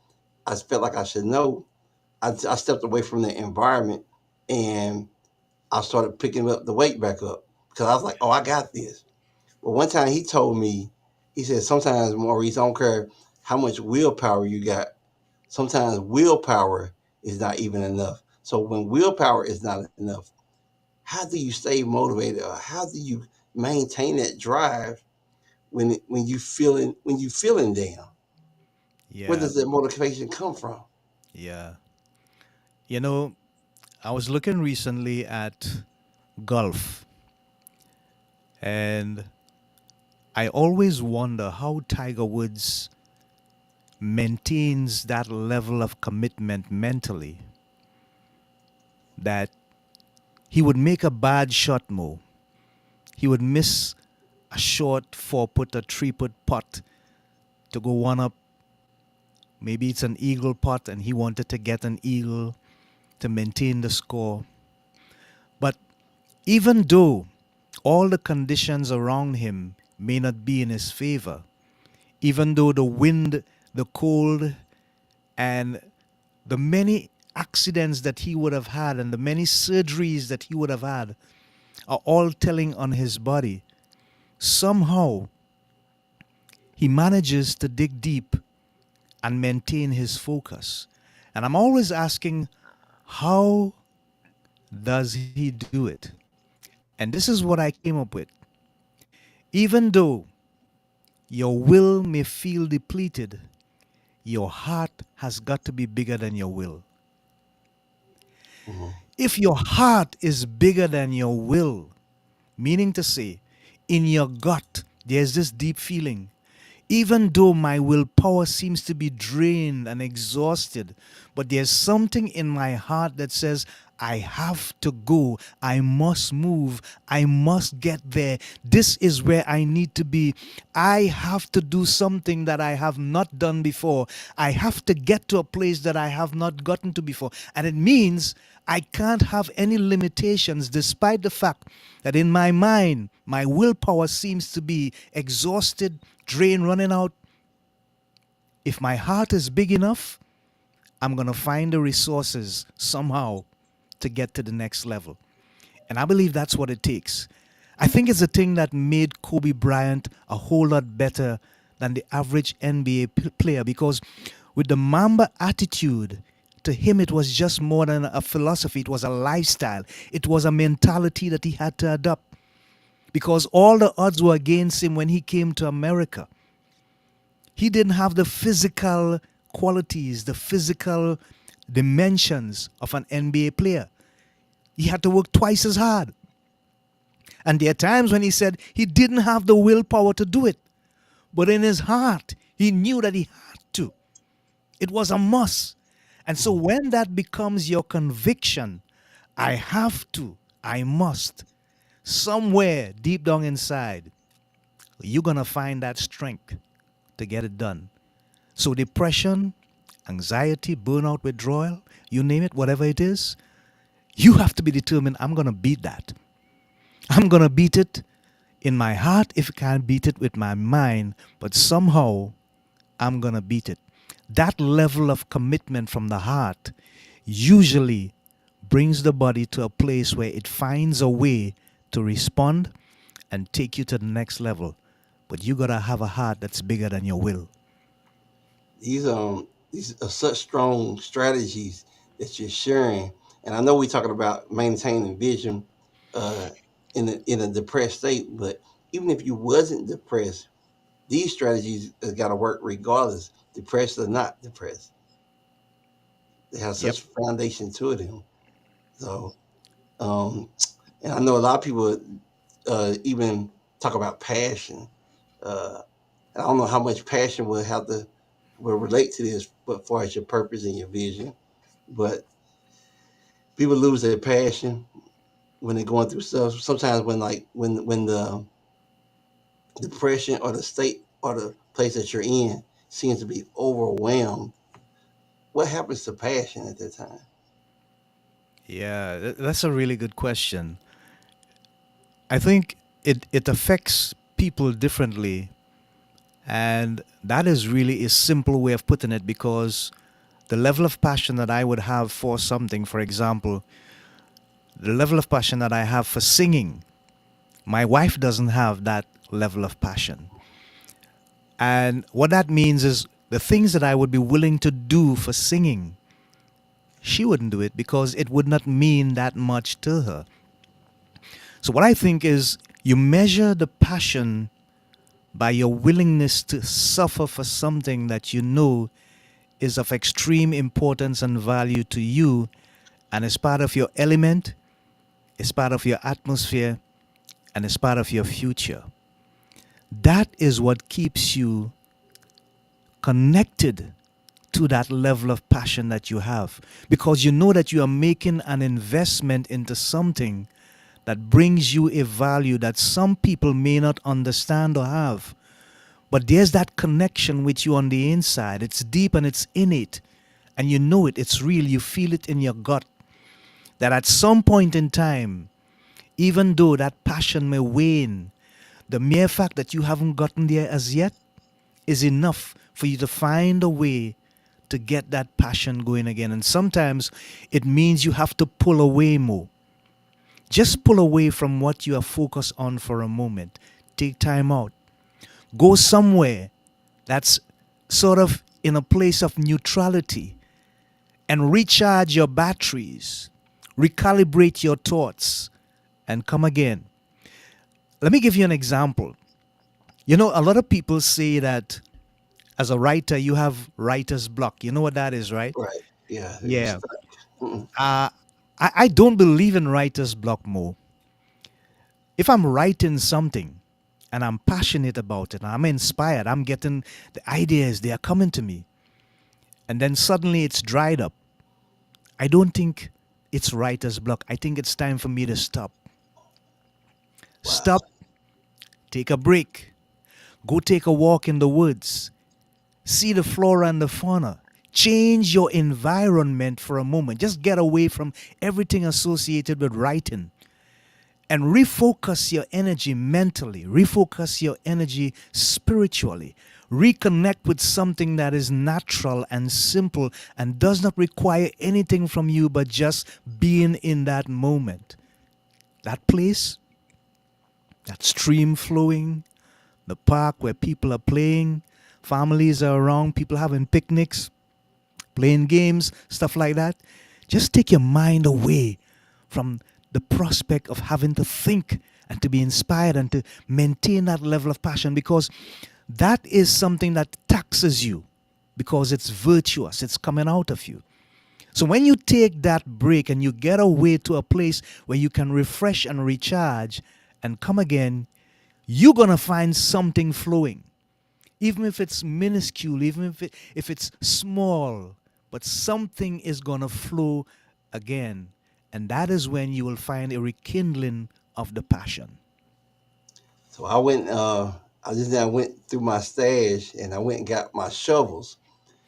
S3: I felt like I should know, I stepped away from the environment and I started picking up the weight back up because I was like, oh, I got this. But one time he told me, he said, sometimes, Maurice, I don't care how much willpower you got. Sometimes willpower is not even enough. So when willpower is not enough, how do you stay motivated or how do you maintain that drive when you feeling down? Where
S1: Yeah,
S3: does that motivation come from?
S1: yeah. You know, I was looking recently at golf, and I always wonder how Tiger Woods maintains that level of commitment mentally, that he would make a bad shot, Mo. He would miss a short 4 put or 3 put putt to go one up. Maybe it's an eagle putt and he wanted to get an eagle to maintain the score. But even though all the conditions around him may not be in his favor, even though the wind, the cold, and the many accidents that he would have had and the many surgeries that he would have had are all telling on his body, somehow he manages to dig deep and maintain his focus. And I'm always asking, how does he do it? And this is what I came up with. Even though your will may feel depleted, your heart has got to be bigger than your will.
S3: Mm-hmm.
S1: If your heart is bigger than your will, meaning to say, in your gut, there's this deep feeling. Even though my willpower seems to be drained and exhausted, but there's something in my heart that says, I have to go. I must move. I must get there. This is where I need to be. I have to do something that I have not done before. I have to get to a place that I have not gotten to before. And it means I can't have any limitations, despite the fact that in my mind, my willpower seems to be exhausted, drained, running out. If my heart is big enough, I'm going to find the resources somehow to get to the next level. And I believe that's what it takes. I think it's a thing that made Kobe Bryant a whole lot better than the average NBA player, because with the Mamba attitude, to him it was just more than a philosophy, it was a lifestyle, it was a mentality that he had to adopt, because all the odds were against him when he came to America. He didn't have the physical qualities, the physical dimensions of an NBA player. He had to work twice as hard. And there are times when he said he didn't have the willpower to do it. But in his heart, he knew that he had to. It was a must. And so
S3: Mhm.
S1: when that becomes your conviction, I have to, I must, somewhere deep down inside, you're going to find that strength to get it done. So depression, anxiety, burnout, withdrawal, you name it, whatever it is, you have to be determined, I'm going to beat that. I'm going to beat it in my heart if I can't beat it with my mind, but somehow I'm going to beat it. That level of commitment from the heart usually brings the body to a place where it finds a way to respond and take you to the next level. But you got to have a heart that's bigger than your will.
S3: These are such strong strategies that you're sharing, and I know we're talking about maintaining vision uh, in a depressed state, but even if you wasn't depressed, these strategies has got to work regardless, depressed or not depressed. They have
S1: Yep.
S3: such foundation to them. So, um, and I know a lot of people even talk about passion. Uh, I don't know how much passion will relate to this, but far as your purpose and your vision. But people lose their passion when they're going through stuff. Sometimes when the depression or the state or the place that you're in seems to be overwhelmed, what happens to passion at that time?
S1: Yeah, that's a really good question. I think it affects people differently. And that is really a simple way of putting it, because the level of passion that I would have for something, for example, the level of passion that I have for singing, my wife doesn't have that level of passion. And what that means is the things that I would be willing to do for singing, she wouldn't do it because it would not mean that much to her. So, what I think is you measure the passion by your willingness to suffer for something that you know is of extreme importance and value to you, and is part of your element, is part of your atmosphere, and is part of your future. That is what keeps you connected to that level of passion that you have, because you know that you are making an investment into something that brings you a value that some people may not understand or have. But there's that connection with you on the inside. It's deep and it's innate. And you know it, it's real. You feel it in your gut. That at some point in time, even though that passion may wane, the mere fact that you haven't gotten there as yet is enough for you to find a way to get that passion going again. And sometimes it means you have to pull away more. Just pull away from what you are focused on for a moment. Take time out. Go somewhere that's sort of in a place of neutrality and recharge your batteries, recalibrate your thoughts, and come again. Let me give you an example. You know, a lot of people say that as a writer, you have writer's block. You know what that is, right?
S3: Right. Yeah. You
S1: Yeah.
S3: stuck. Mm-mm.
S1: Uh, I don't believe in writer's block more. If I'm writing something and I'm passionate about it. I'm inspired. I'm getting the ideas, they are coming to me. And then suddenly it's dried up. I don't think it's writer's block. I think it's time for me to stop.
S3: Wow.
S1: Stop, take a break, go take a walk in the woods, see the flora and the fauna. Change your environment for a moment. Just get away from everything associated with writing and refocus your energy mentally, refocus your energy spiritually. Reconnect with something that is natural and simple and does not require anything from you but just being in that moment. That place, that stream flowing, the park where people are playing, families are around, people having picnics, playing games, stuff like that. Just take your mind away from the prospect of having to think and to be inspired and to maintain that level of passion, because that is something that taxes you because it's virtuous, it's coming out of you. So when you take that break and you get away to a place where you can refresh and recharge and come again, you're going to find something flowing, even if it's minuscule, even if it's small, but something is going to flow again. And that is when you will find a rekindling of the passion.
S3: So I went. I just now went through my stash and I went and got my shovels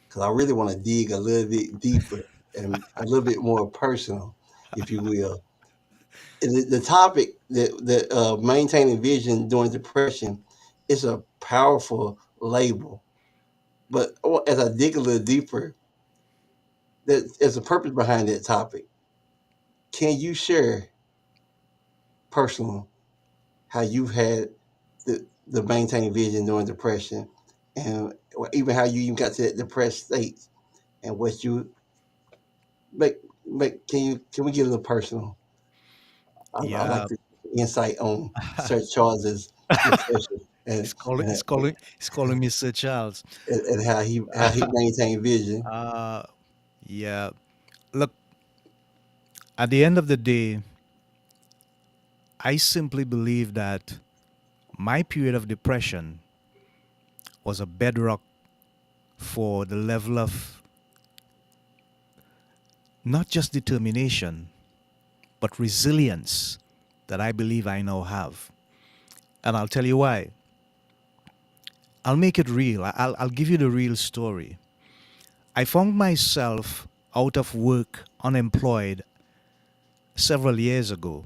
S3: because I really want to dig a little bit deeper and a little bit more personal, if you will. The topic that maintaining vision during depression is a powerful label. But as I dig a little deeper, there's a purpose behind that topic. Can you share personal how you've had the maintaining vision during depression, and even how you even got to that depressed state, and what you make? Can we get a little personal? I like
S1: Yeah,
S3: the insight on Sir Charles's depression and and,
S1: he's calling me Sir Charles.
S3: and how he maintained vision.
S1: Uh, yeah. Look, at the end of the day, I simply believe that my period of depression was a bedrock for the level of not just determination, but resilience that I believe I now have. And I'll tell you why. I'll make it real. I'll give you the real story. I found myself out of work, unemployed, several years ago.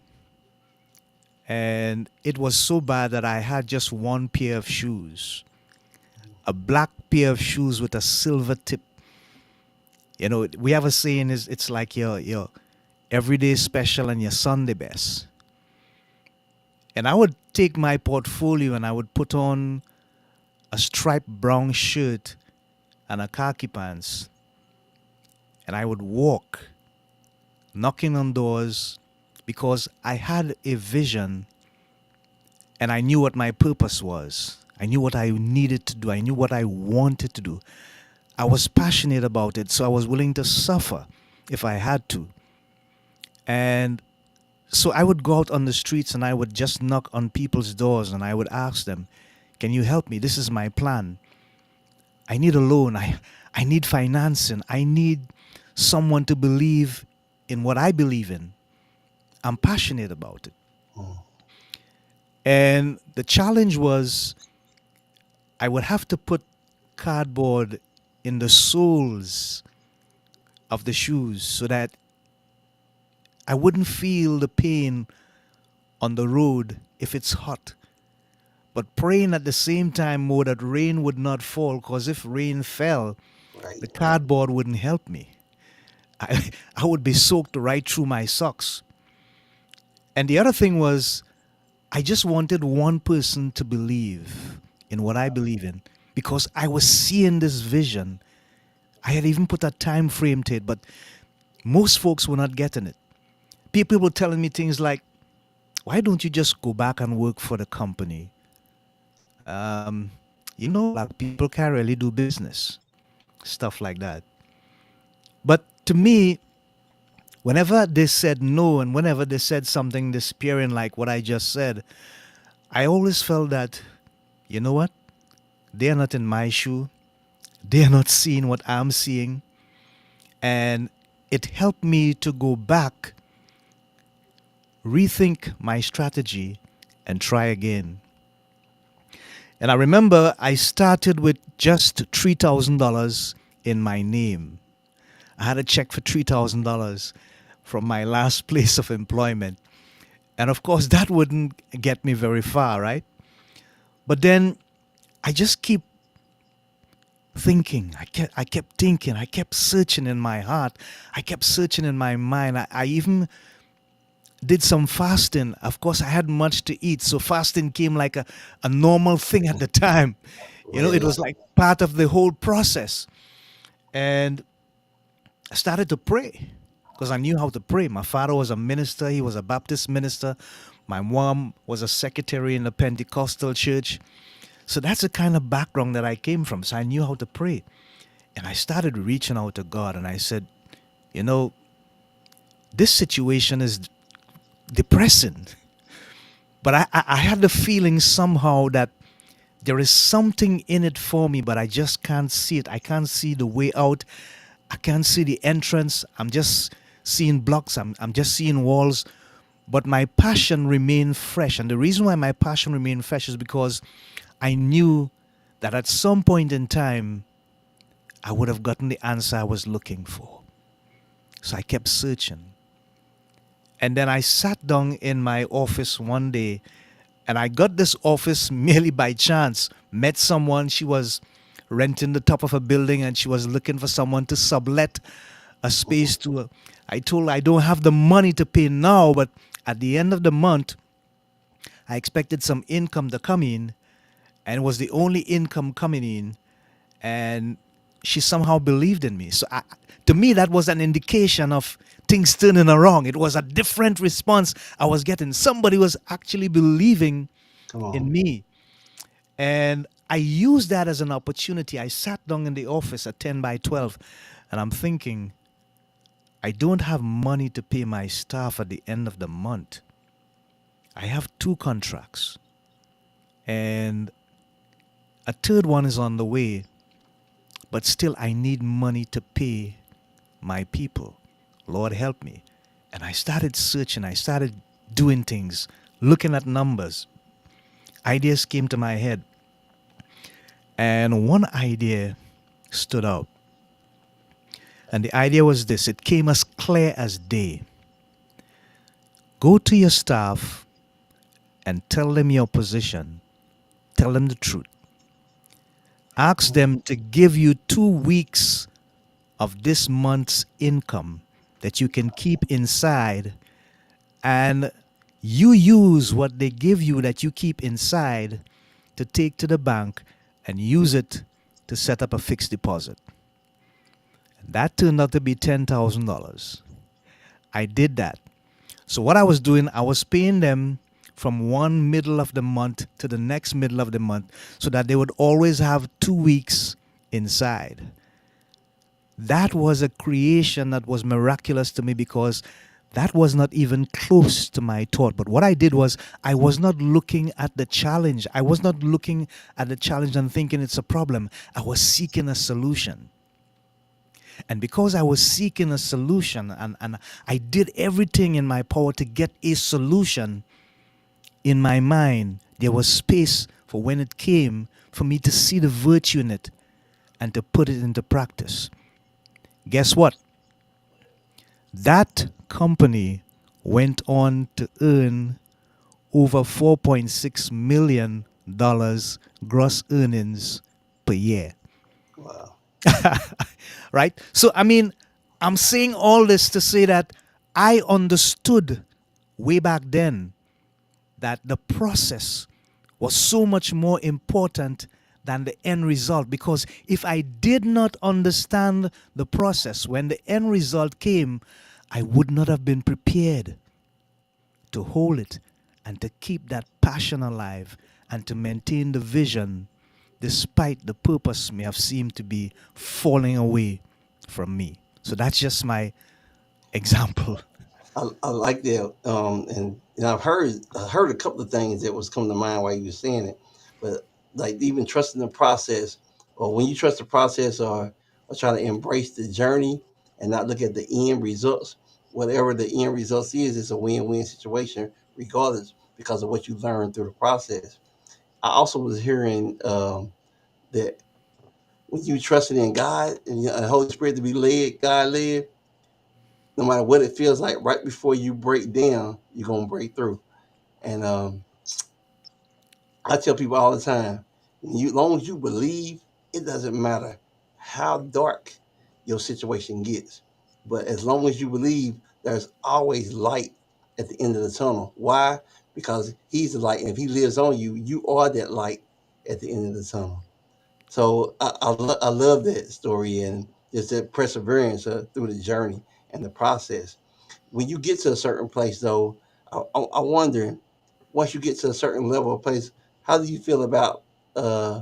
S1: And it was so bad that I had just one pair of shoes, a black pair of shoes with a silver tip. You know, we have a saying is it's like your everyday special and your Sunday best. And I would take my portfolio and I would put on a striped brown shirt and a khaki pants, and I would walk knocking on doors because I had a vision and I knew what my purpose was. I knew what I needed to do. I knew what I wanted to do. I was passionate about it, so I was willing to suffer if I had to. And so I would go out on the streets and I would just knock on people's doors and I would ask them, "Can you help me? This is my plan. I need a loan. I need financing. I need someone to believe in what I believe in. I'm passionate about it."
S3: Mm,
S1: And the challenge was I would have to put cardboard in the soles of the shoes so that I wouldn't feel the pain on the road if it's hot. But praying at the same time more that rain would not fall, because if rain fell,
S3: right.
S1: the cardboard wouldn't help me. I would be soaked right through my socks. And the other thing was, I just wanted one person to believe in what I believe in because I was seeing this vision. I had even put a time frame to it, but most folks were not getting it. People were telling me things like, "Why don't you just go back and work for the company? Um, black people can't really do business," stuff like that. But to me, whenever they said no and whenever they said something despairing like what I just said, I always felt that, you know what? They are not in my shoe. They are not seeing what I'm seeing. And it helped me to go back, rethink my strategy, and try again. And I remember I started with just $3,000 in my name. I had a check for $3,000 from my last place of employment. And of course, that wouldn't get me very far, right? But then I just keep thinking. I kept thinking. I kept searching in my heart. I kept searching in my mind. I even did some fasting. Of course, I had much to eat. So fasting came like a normal thing at the time. It
S3: Really?
S1: was like part of the whole process. And I started to pray because I knew how to pray. My father was a minister, he was a Baptist minister. My mom was a secretary in the Pentecostal church. So that's the kind of background that I came from. So I knew how to pray. And I started reaching out to God and I said, you know, this situation is depressing. But I had the feeling somehow that there is something in it for me, but I just can't see it. I can't see the way out. I can't see the entrance. I'm just seeing blocks. I'm just seeing walls. But my passion remained fresh. And the reason why my passion remained fresh is because I knew that at some point in time, I would have gotten the answer I was looking for. So I kept searching. And then I sat down in my office one day and I got this office merely by chance. Met someone, she was renting the top of a building and she was looking for someone to sublet a space to her. I told her I don't have the money to pay now, but at the end of the month, I expected some income to come in, and it was the only income coming in. And she somehow believed in me. So to me, that was an indication of things turning around. It was a different response I was getting. Somebody was actually believing
S3: Come on.
S1: in me. And I used that as an opportunity. I sat down in the office at 10 by 12 and I'm thinking, I don't have money to pay my staff at the end of the month. I have two contracts and a third one is on the way, but still I need money to pay my people. Lord, help me. And I started searching, I started doing things, looking at numbers. Ideas came to my head. And one idea stood out. And the idea was this, it came as clear as day. Go to your staff and tell them your position. Tell them the truth. Ask them to give you 2 weeks of this month's income that you can keep inside, and you use what they give you that you keep inside to take to the bank and use it to set up a fixed deposit. That turned out to be $10,000. I did that. So what I was doing, I was paying them from one middle of the month to the next middle of the month so that they would always have 2 weeks inside. That was a creation that was miraculous to me because that was not even close to my thought. But what I did was I was not looking at the challenge. I was not looking at the challenge and thinking it's a problem. I was seeking a solution. And because I was seeking a solution and I did everything in my power to get a solution, in my mind, there was space for when it came for me to see the virtue in it and to put it into practice. Guess what? That company went on to earn over $4.6 million gross earnings per year.
S3: Wow.
S1: Right? So, I mean, I'm saying all this to say that I understood way back then that the process was so much more important than the end result. Because if I did not understand the process, when the end result came, I would not have been prepared to hold it and to keep that passion alive and to maintain the vision despite the purpose may have seemed to be falling away from me. So that's just my example.
S3: I like that. And I heard a couple of things that was coming to mind while you were saying it, but like even trusting the process, or when you trust the process, or try to embrace the journey and not look at the end results. Whatever the end results is, it's a win-win situation, regardless, because of what you learned through the process. I also was hearing that when you trusted in God and the Holy Spirit to be led, God led, no matter what it feels like, right before you break down, you're gonna break through. And I tell people all the time, long as you believe, it doesn't matter how dark your situation gets. But as long as you believe, there's always light at the end of the tunnel. Why? Because He's the light, and if He lives on you, you are that light at the end of the tunnel. So I love that story and just that perseverance through the journey and the process. When you get to a certain place, though, I wonder, once you get to a certain level of place, how do you feel about uh,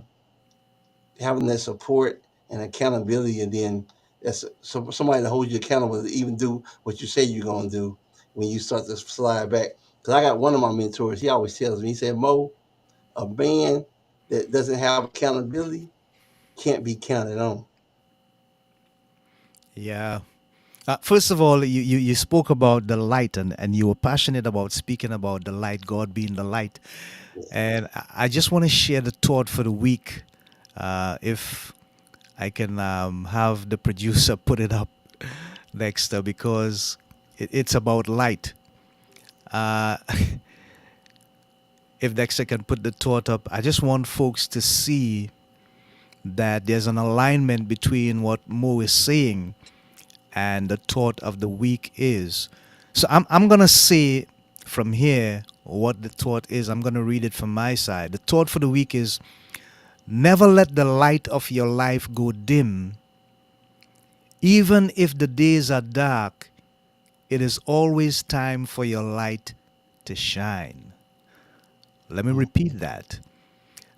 S3: having that support and accountability, and then somebody to hold you accountable to even do what you say you're gonna do when you start to slide back? Because I got one of my mentors. He always tells me, he said, "Mo, a man that doesn't have accountability can't be counted on."
S1: Yeah. First of all, you spoke about the light, and you were passionate about speaking about the light, God being the light. And I just want to share the thought for the week. If I can have the producer put it up, Dexter, because it's about light. Uh, if Dexter can put the thought up, I just want folks to see that there's an alignment between what Mo is saying and the thought of the week is. So I'm going to say from here what the thought is. I'm going to read it from my side. The thought for the week is: never let the light of your life go dim. Even if the days are dark, it is always time for your light to shine. Let me
S3: Mm,
S1: repeat that.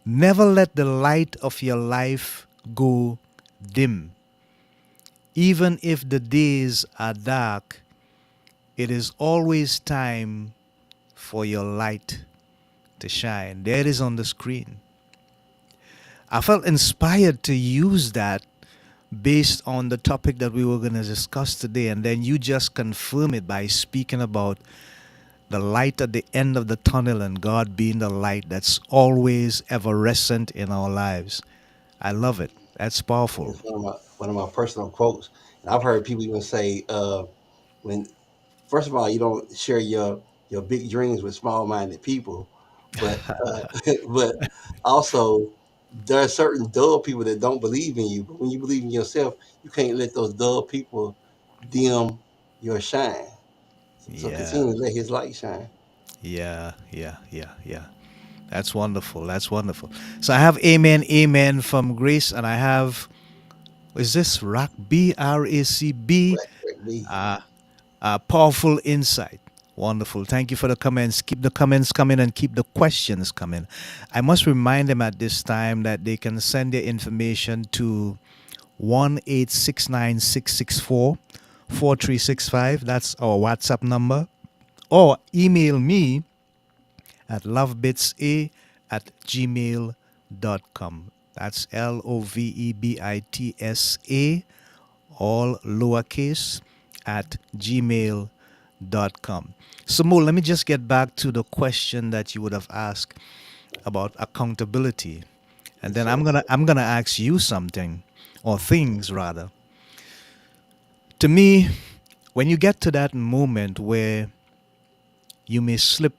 S1: Never let the light of your life go dim. Even if the days are dark, it is always time for your light to shine. There it is on the screen. I felt inspired to use that based on the topic that we were going to discuss today, and then you just confirm it by speaking about the light at the end of the tunnel and God being the light that's always effervescent in our lives. I love it. That's powerful.
S3: it's one of my personal quotes. And I've heard people even say, when first of all, you don't share your big dreams with small minded people, but but also there are certain dull people that don't believe in you. But when you believe in yourself, you can't let those dull people dim your shine. So
S1: Yeah,
S3: continue to let His light shine.
S1: yeah. That's wonderful. That's wonderful. So I have amen, amen from Grace, and I have, is this Rack B, RACB?
S3: Correct me.
S1: Uh, Powerful insight. Wonderful. Thank you for the comments. Keep the comments coming and keep the questions coming. I must remind them at this time that they can send their information to 1-869-664-4365. That's our WhatsApp number. Or email me at lovebitsa at gmail.com. That's LOVEBITSA, all lowercase, at gmail.com. So, Mo, let me just get back to the question that you would have asked about accountability. And
S3: Yes,
S1: then
S3: sir.
S1: I'm gonna ask you something, or things rather. To me, when you get to that moment where you may slip,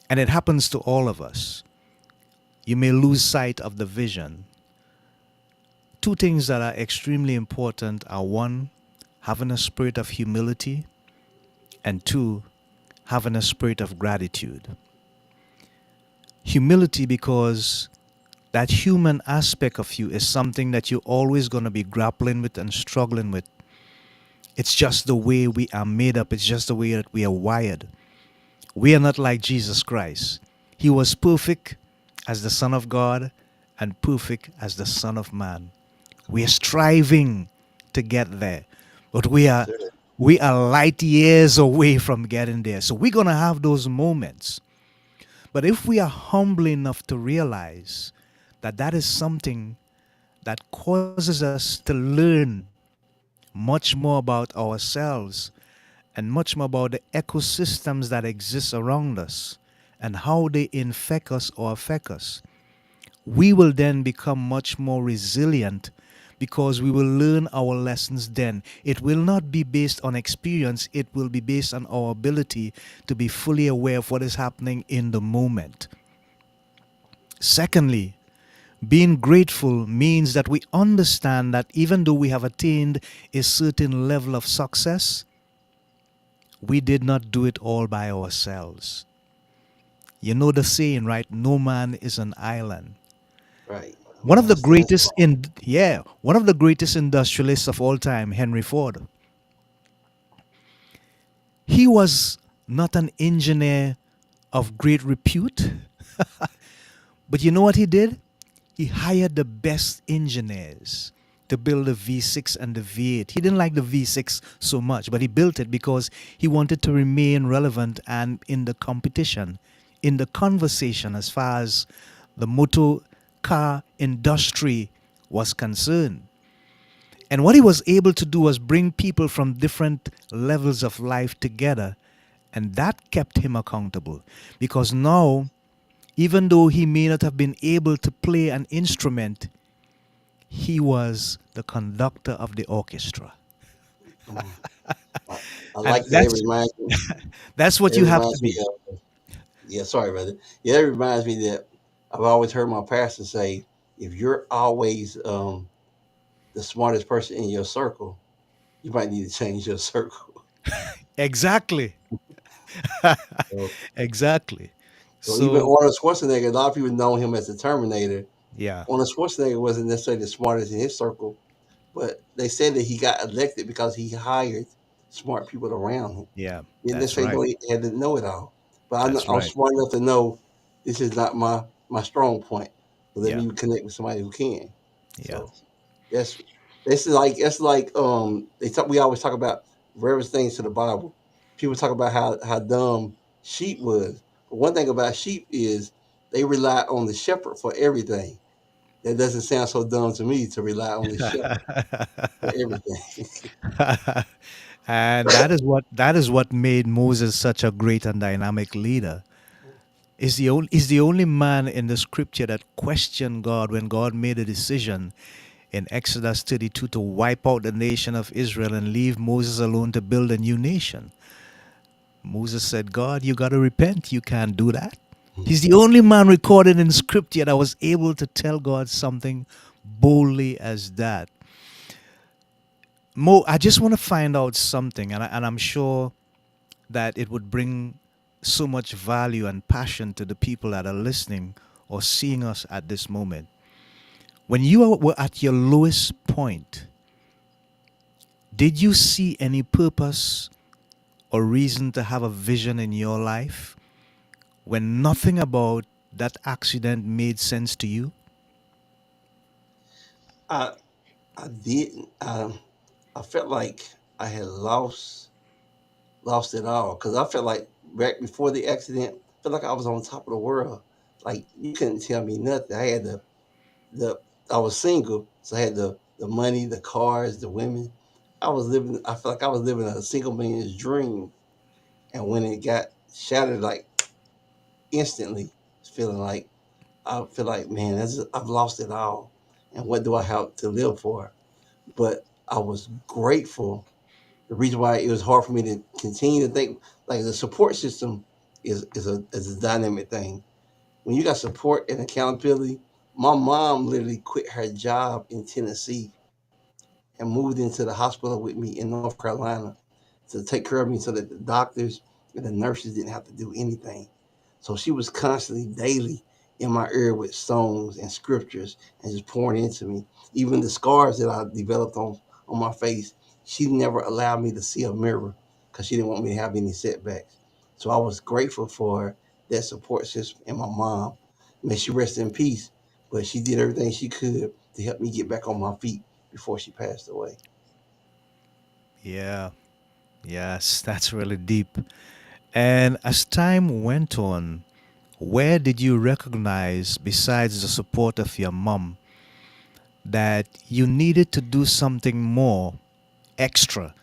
S1: and it happens to all of us, you may lose sight of the vision. Two things that are extremely important are: one, having a spirit of humility, and two, having a spirit of gratitude. Humility, because that human aspect of you is something that you're always going to be grappling with and struggling with. It's just the way we are made up, it's just the way that we are wired. We are not like Jesus Christ. He was perfect as the Son of God and perfect as the Son of Man.
S3: Come
S1: We are
S3: on.
S1: striving to get there, but we
S3: Yes,
S1: are
S3: sir.
S1: We are light years away from getting there. So we're going to have those moments. But if we are humble enough to realize that that is something that causes us to learn much more about ourselves and much more about the ecosystems that exist around us and how they infect us or affect us, we will then become much more resilient because we will learn our lessons then. It will not be based on experience, it will be based on our ability to be fully aware of what is happening in the moment. Secondly, being grateful means that we understand that even though we have attained a certain level of success, we did not do it all by ourselves. You know the saying, right? No man is an island.
S3: Right.
S1: One of
S3: I
S1: the
S3: stand
S1: greatest
S3: strong.
S1: in yeah, one of the greatest industrialists of all time, Henry Ford. He was not an engineer of great repute, but you know what he did? He hired the best engineers to build the V6 and the V8. He didn't like the V6 so much, but he built it because he wanted to remain relevant and in the competition, in the conversation as far as the motor car industry was concerned. And what he was able to do was bring people from different levels of life together. And that kept him accountable. Because now, even though he may not have been able to play an instrument, he was the conductor of the orchestra.
S3: Mm. I, I
S1: And
S3: like that.
S1: that's
S3: It
S1: what you have to
S3: reminds me
S1: be.
S3: of, yeah, sorry, brother. Yeah, it reminds me that I've always heard my pastor say, if you're always the smartest person in your circle, you might need to change your circle.
S1: Exactly.
S3: So,
S1: Exactly.
S3: so even
S1: So,
S3: Arnold Schwarzenegger, a lot of people know him as the Terminator.
S1: yeah,
S3: Arnold Schwarzenegger wasn't necessarily the smartest in his circle, but they said that he got elected because he hired smart people around him.
S1: yeah,
S3: He didn't
S1: that's
S3: necessarily
S1: right.
S3: know he had to know it all. But
S1: That's
S3: I'm
S1: right.
S3: smart enough to know this is not my strong point. But let
S1: Yeah,
S3: me connect with somebody who can.
S1: yeah.
S3: So that's that's like they talk. We always talk about various things to the Bible. People talk about how dumb sheep was. But one thing about sheep is they rely on the shepherd for everything. That doesn't sound so dumb to me to rely on the shepherd for everything.
S1: And that is what made Moses such a great and dynamic leader. Is the only man in the scripture that questioned God when God made a decision in Exodus 32 to wipe out the nation of Israel and leave Moses alone to build a new nation. Moses said, God, you got to repent. You can't do that. He's the only man recorded in scripture that was able to tell God something boldly as that. Mo, I just want to find out something, and I'm sure that it would bring so much value and passion to the people that are listening or seeing us at this moment. When you were at your lowest point, did you see any purpose or reason to have a vision in your life when nothing about that accident made sense to you?
S3: I I didn't. I felt like I had lost it all because I felt like back before the accident, I felt like I was on top of the world. Like you couldn't tell me nothing. I had the I was single, so I had the money, the cars, the women. I was living. I felt like I was living a single man's dream. And when it got shattered, like instantly, feeling like I feel like, man, I've lost it all. And what do I have to live for? But I was grateful. The reason why it was hard for me to continue to think, like the support system is a dynamic thing. When you got support and accountability, my mom literally quit her job in Tennessee and moved into the hospital with me in North Carolina to take care of me so that the doctors and the nurses didn't have to do anything. So she was constantly, daily in my ear with songs and scriptures and just pouring into me. Even the scars that I developed on my face, she never allowed me to see a mirror because she didn't want me to have any setbacks. So I was grateful for that support system and my mom. May she rest in peace. But she did everything she could to help me get back on my feet before she passed away.
S1: Yeah. Yes, that's really deep. And as time went on, where did you recognize, besides the support of your mom, that you needed to do something more extra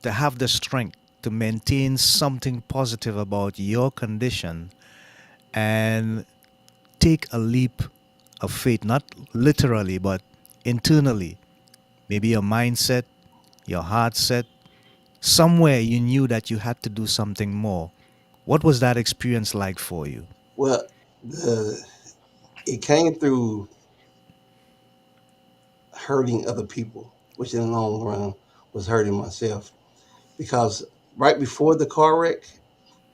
S1: to have the strength to maintain something positive about your condition and take a leap of faith, not literally, but internally? Maybe your mindset, your heart set, somewhere you knew that you had to do something more. What was that experience like for you?
S3: Well, the it came through hurting other people, which in the long run was hurting myself. Because right before the car wreck,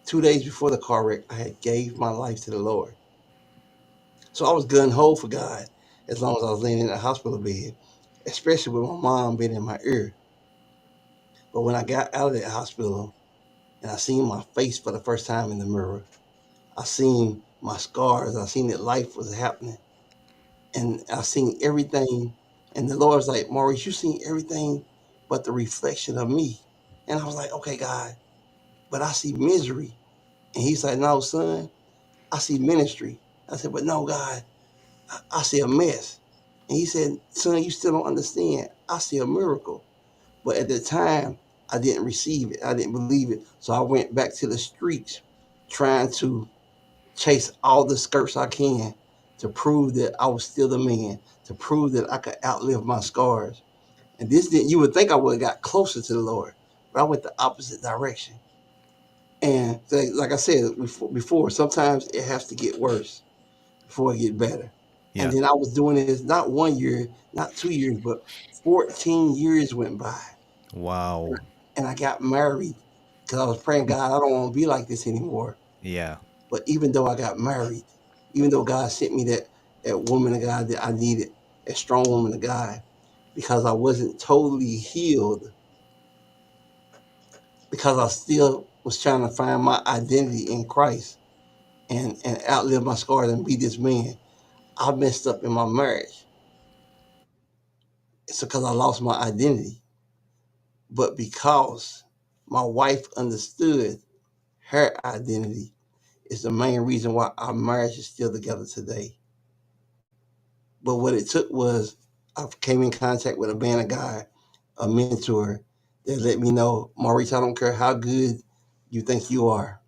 S3: 2 days before the car wreck, I had gave my life to the Lord. So I was gun ho for God as long as I was laying in the hospital bed, especially with my mom being in my ear. But when I got out of that hospital and I seen my face for the first time in the mirror, I seen my scars, I seen that life was happening, and I seen everything. And the Lord was like, Maurice, you seen everything but the reflection of me. And I was like, okay, God, but I see misery. And he's like, no, son, I see ministry. I said, but no, God, I see a mess. And he said, son, you still don't understand. I see a miracle. But at the time, I didn't receive it. I didn't believe it. So I went back to the streets trying to chase all the skirts I can to prove that I was still the man, to prove that I could outlive my scars. And this didn't, you would think I would have got closer to the Lord, but I went the opposite direction. And like I said before, sometimes it has to get worse before it get better. And
S1: Yeah.
S3: then I was doing this not 1 year, not 2 years, but 14 years went by.
S1: Wow.
S3: And I got married because I was praying, God, I don't want to be like this anymore.
S1: Yeah.
S3: But even though I got married, even though God sent me that woman of God that I needed, a strong woman of God, because I wasn't totally healed, because I still was trying to find my identity in Christ and outlive my scars and be this man. I messed up in my marriage. It's because I lost my identity. But because my wife understood her identity is the main reason why our marriage is still together today. But what it took was I came in contact with a man of God, a mentor that let me know, Maurice, I don't care how good you think you are.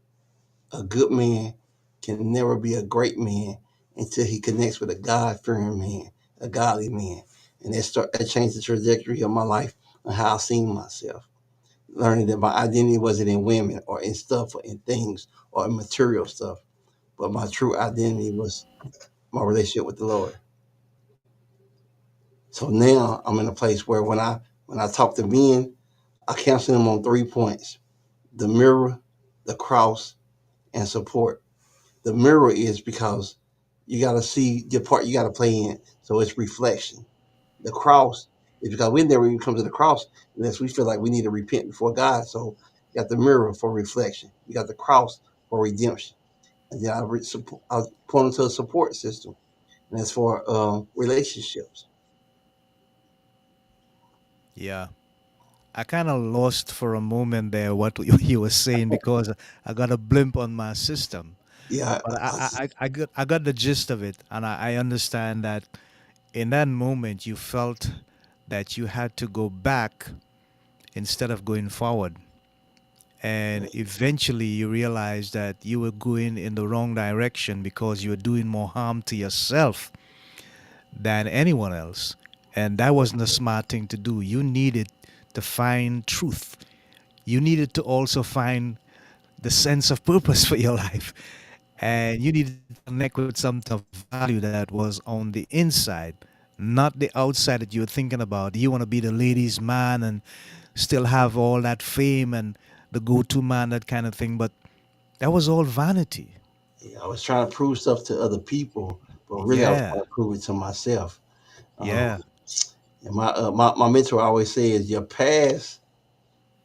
S3: A good man can never be a great man until he connects with a God fearing man, a godly man. And that changed the trajectory of my life and how I seen myself. Learning that my identity wasn't in women or in stuff or in things or in material stuff, but my true identity was my relationship with the Lord. So now I'm in a place where when I talk to men, I counsel them on 3 points: the mirror, the cross, and support. The mirror is because you got to see the part you got to play in, so it's reflection. The cross is because we never even come to the cross unless we feel like we need to repent before God. So you got the mirror for reflection. You got the cross for redemption, and then I point them to a support system, and that's for relationships.
S1: Yeah. I kind of lost for a moment there what you were saying because I got a blimp on my system.
S3: Yeah,
S1: But I got the gist of it, and I understand that in that moment you felt that you had to go back instead of going forward. And eventually you realized that you were going in the wrong direction because you were doing more harm to yourself than anyone else. And that wasn't a smart thing to do. You needed to find truth. You needed to also find the sense of purpose for your life. And you needed to connect with something of value that was on the inside, not the outside that you were thinking about. You want to be the ladies' man and still have all that fame and the go to man, that kind of thing. But that was all vanity.
S3: yeah, I was trying to prove stuff to other people, but really I was
S1: Yeah.
S3: trying to prove it to myself. Um,
S1: Yeah.
S3: and my mentor always says, your past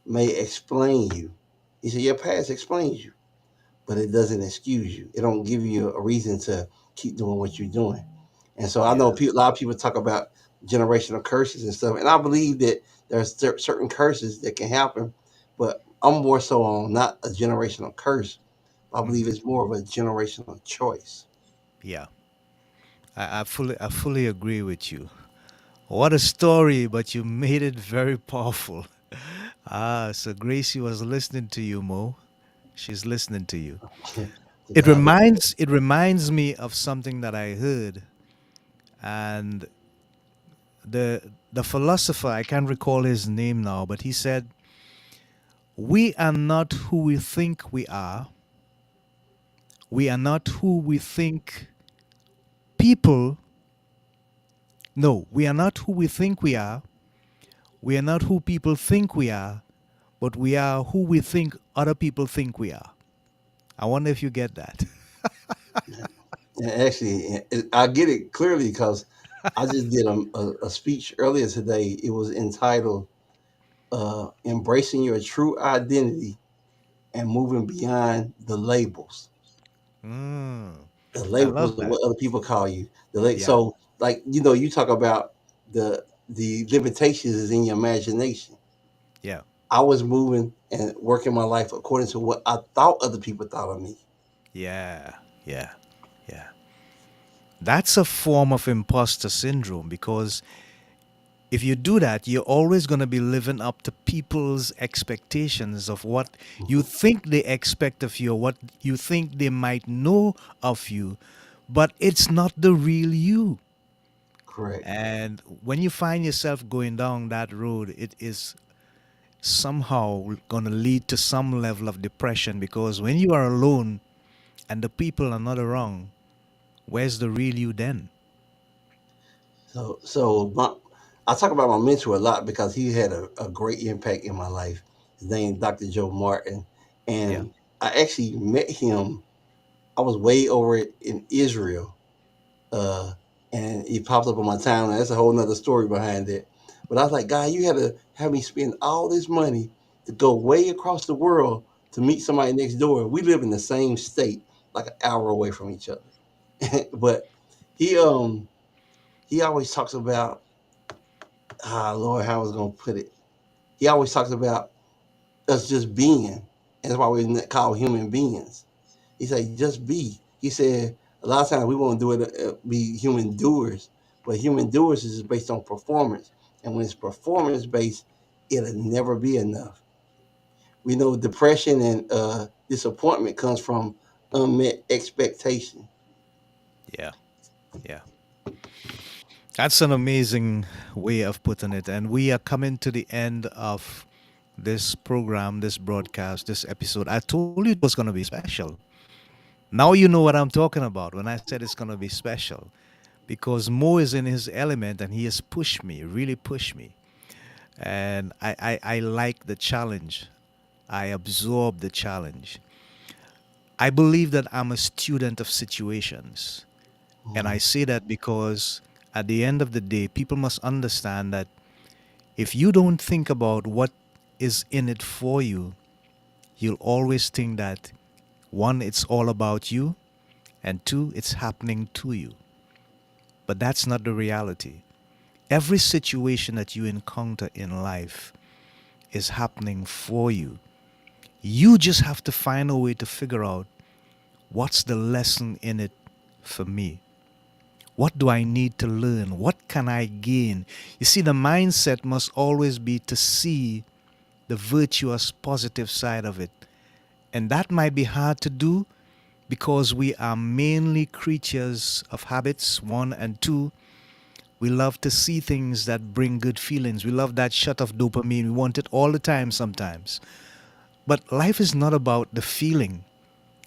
S3: may explain you. He said, your past explains you, but it doesn't excuse you. It don't give you a reason to keep doing what you're doing. And so I know
S1: Yeah.
S3: a lot of people talk about generational curses and stuff, and I believe that there's certain curses that can happen, But I'm more so on not a generational curse. I believe
S1: Hmm.
S3: it's more of a generational choice.
S1: Yeah, I fully agree with you. What a story, but you made it very powerful. So Gracie was listening to you, Mo. She's listening to you.
S3: To
S1: It
S3: God be the
S1: reminds it reminds me of something that I heard, and the philosopher, I can't recall his name now, but he said, "We are not who we think we are. We are not who we think people. No, we are not who we think we are. We are not who people think we are, but we are who we think other people think we are." I wonder if you get that.
S3: And actually, I get it clearly because I just did a speech earlier today. It was entitled "Embracing Your True Identity and Moving Beyond the Labels."
S1: Mm,
S3: The
S1: I
S3: labels
S1: love
S3: of
S1: that.
S3: what other people call you.
S1: Yeah,
S3: So, like you talk about the limitations is in your imagination.
S1: yeah,
S3: I was moving and working my life according to what I thought other people thought of me.
S1: yeah, yeah, yeah. That's a form of imposter syndrome because if you do that, you're always going to be living up to people's expectations of what you
S3: Mhm.
S1: think they expect of you or what you think they might know of you, but it's not the real you.
S3: Correct.
S1: And when you find yourself going down that road, it is somehow going to lead to some level of depression because when you are alone and the people are not around, where's the real you then?
S3: So I talk about my mentor a lot because he had a great impact in my life. His name is Dr. Joe Martin,
S1: Yeah.
S3: and I actually met him. I was way over in Israel, uh, and he popped up on my timeline. That's a whole nother story behind it. But I was like, God, you had to have me spend all this money to go way across the world to meet somebody next door. We live in the same state, like an hour away from each other. But he um he always talks about Lord, how I was gonna put it. He always talks about us just being. And that's why we call human beings. He said, just be. He said, a lot of times we want to do it, be human doers, but human doers is just based on performance. And when it's performance based, it'll never be enough. We know depression and disappointment comes from unmet expectation.
S1: Yeah. Yeah. That's an amazing way of putting it. And we are coming to the end of this program, this broadcast, this episode. I told you it was going to be special. Now you know what I'm talking about when I said it's going to be special because Mo is in his element and he has pushed me, really pushed me. And I like the challenge. I absorb the challenge. I believe that I'm a student of situations. And I
S3: Mhm.
S1: say that because at the end of the day, people must understand that if you don't think about what is in it for you, you'll always think that one, it's all about you, and two, it's happening to you. But that's not the reality. Every situation that you encounter in life is happening for you. You just have to find a way to figure out what's the lesson in it for me. What do I need to learn? What can I gain? You see, the mindset must always be to see the virtuous, positive side of it. And that might be hard to do because we are mainly creatures of habits, one, and two, we love to see things that bring good feelings. We love that shot of dopamine. We want it all the time sometimes. But life is not about the feeling,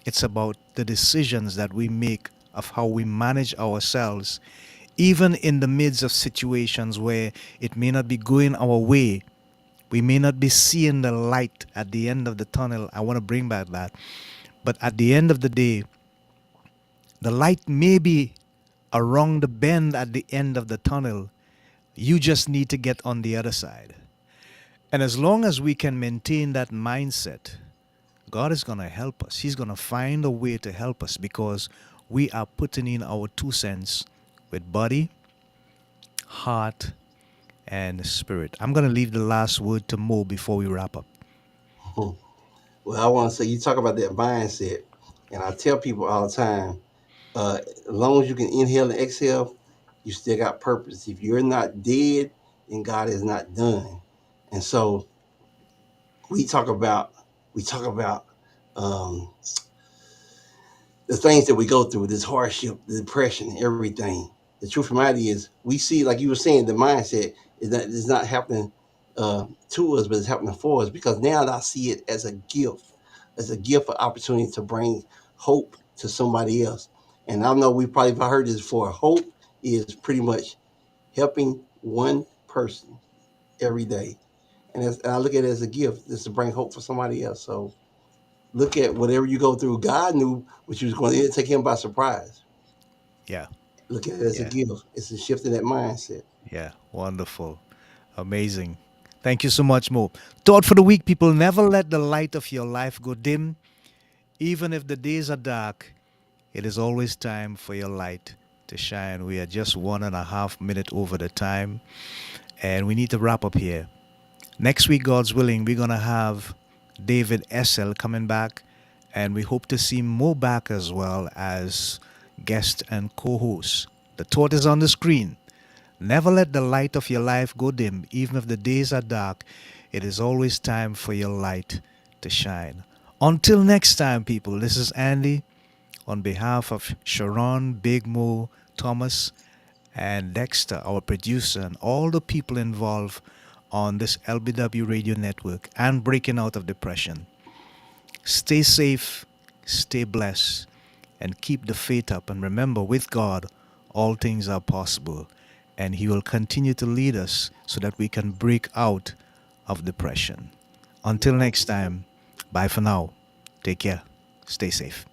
S1: it's about the decisions that we make of how we manage ourselves, even in the midst of situations where it may not be going our way. We may not be seeing the light at the end of the tunnel. I want to bring back that. But at the end of the day, the light may be around the bend at the end of the tunnel. You just need to get on the other side. And as long as we can maintain that mindset, God is going to help us. He's going to find a way to help us because we are putting in our 2 cents with body, heart, and spirit. I'm going to leave the last word to Mo before we wrap up.
S3: Well, I want to say you talk about that mindset, and I tell people all the time, as long as you can inhale and exhale, you still got purpose. If you're not dead, then God is not done. And so we talk about we talk about um, the things that we go through, this hardship, the depression, everything. The truth of the matter is, we see, like you were saying, the mindset is that it's not happening to us, but it's happening for us. Because now I see it as a gift, of opportunity to bring hope to somebody else. And I know we probably have heard this before. Hope is pretty much helping one person every day, and I look at it as a gift, just to bring hope for somebody else. So look at whatever you go through. God knew what you was going to take him by surprise.
S1: Yeah.
S3: Look at it as a
S1: Yeah.
S3: gift. It's a shift in that mindset.
S1: Yeah. Wonderful. Amazing. Thank you so much, Mo. Thought for the week, people: never let the light of your life go dim. Even if the days are dark, it is always time for your light to shine. We are just 1.5 minutes over the time, and we need to wrap up here. Next week, God's willing, we're going to have David Essel coming back, and we hope to see Mo back as well as guest and co host. The thought is on the screen. Never let the light of your life go dim, even if the days are dark. It is always time for your light to shine. Until next time, people, this is Andy on behalf of Sharon, Big Mo, Thomas, and Dexter, our producer, and all the people involved on this LBW radio network and breaking out of depression. Stay safe, stay blessed, and keep the faith up. And remember, with God, all things are possible. And He will continue to lead us so that we can break out of depression. Until next time, bye for now. Take care. Stay safe.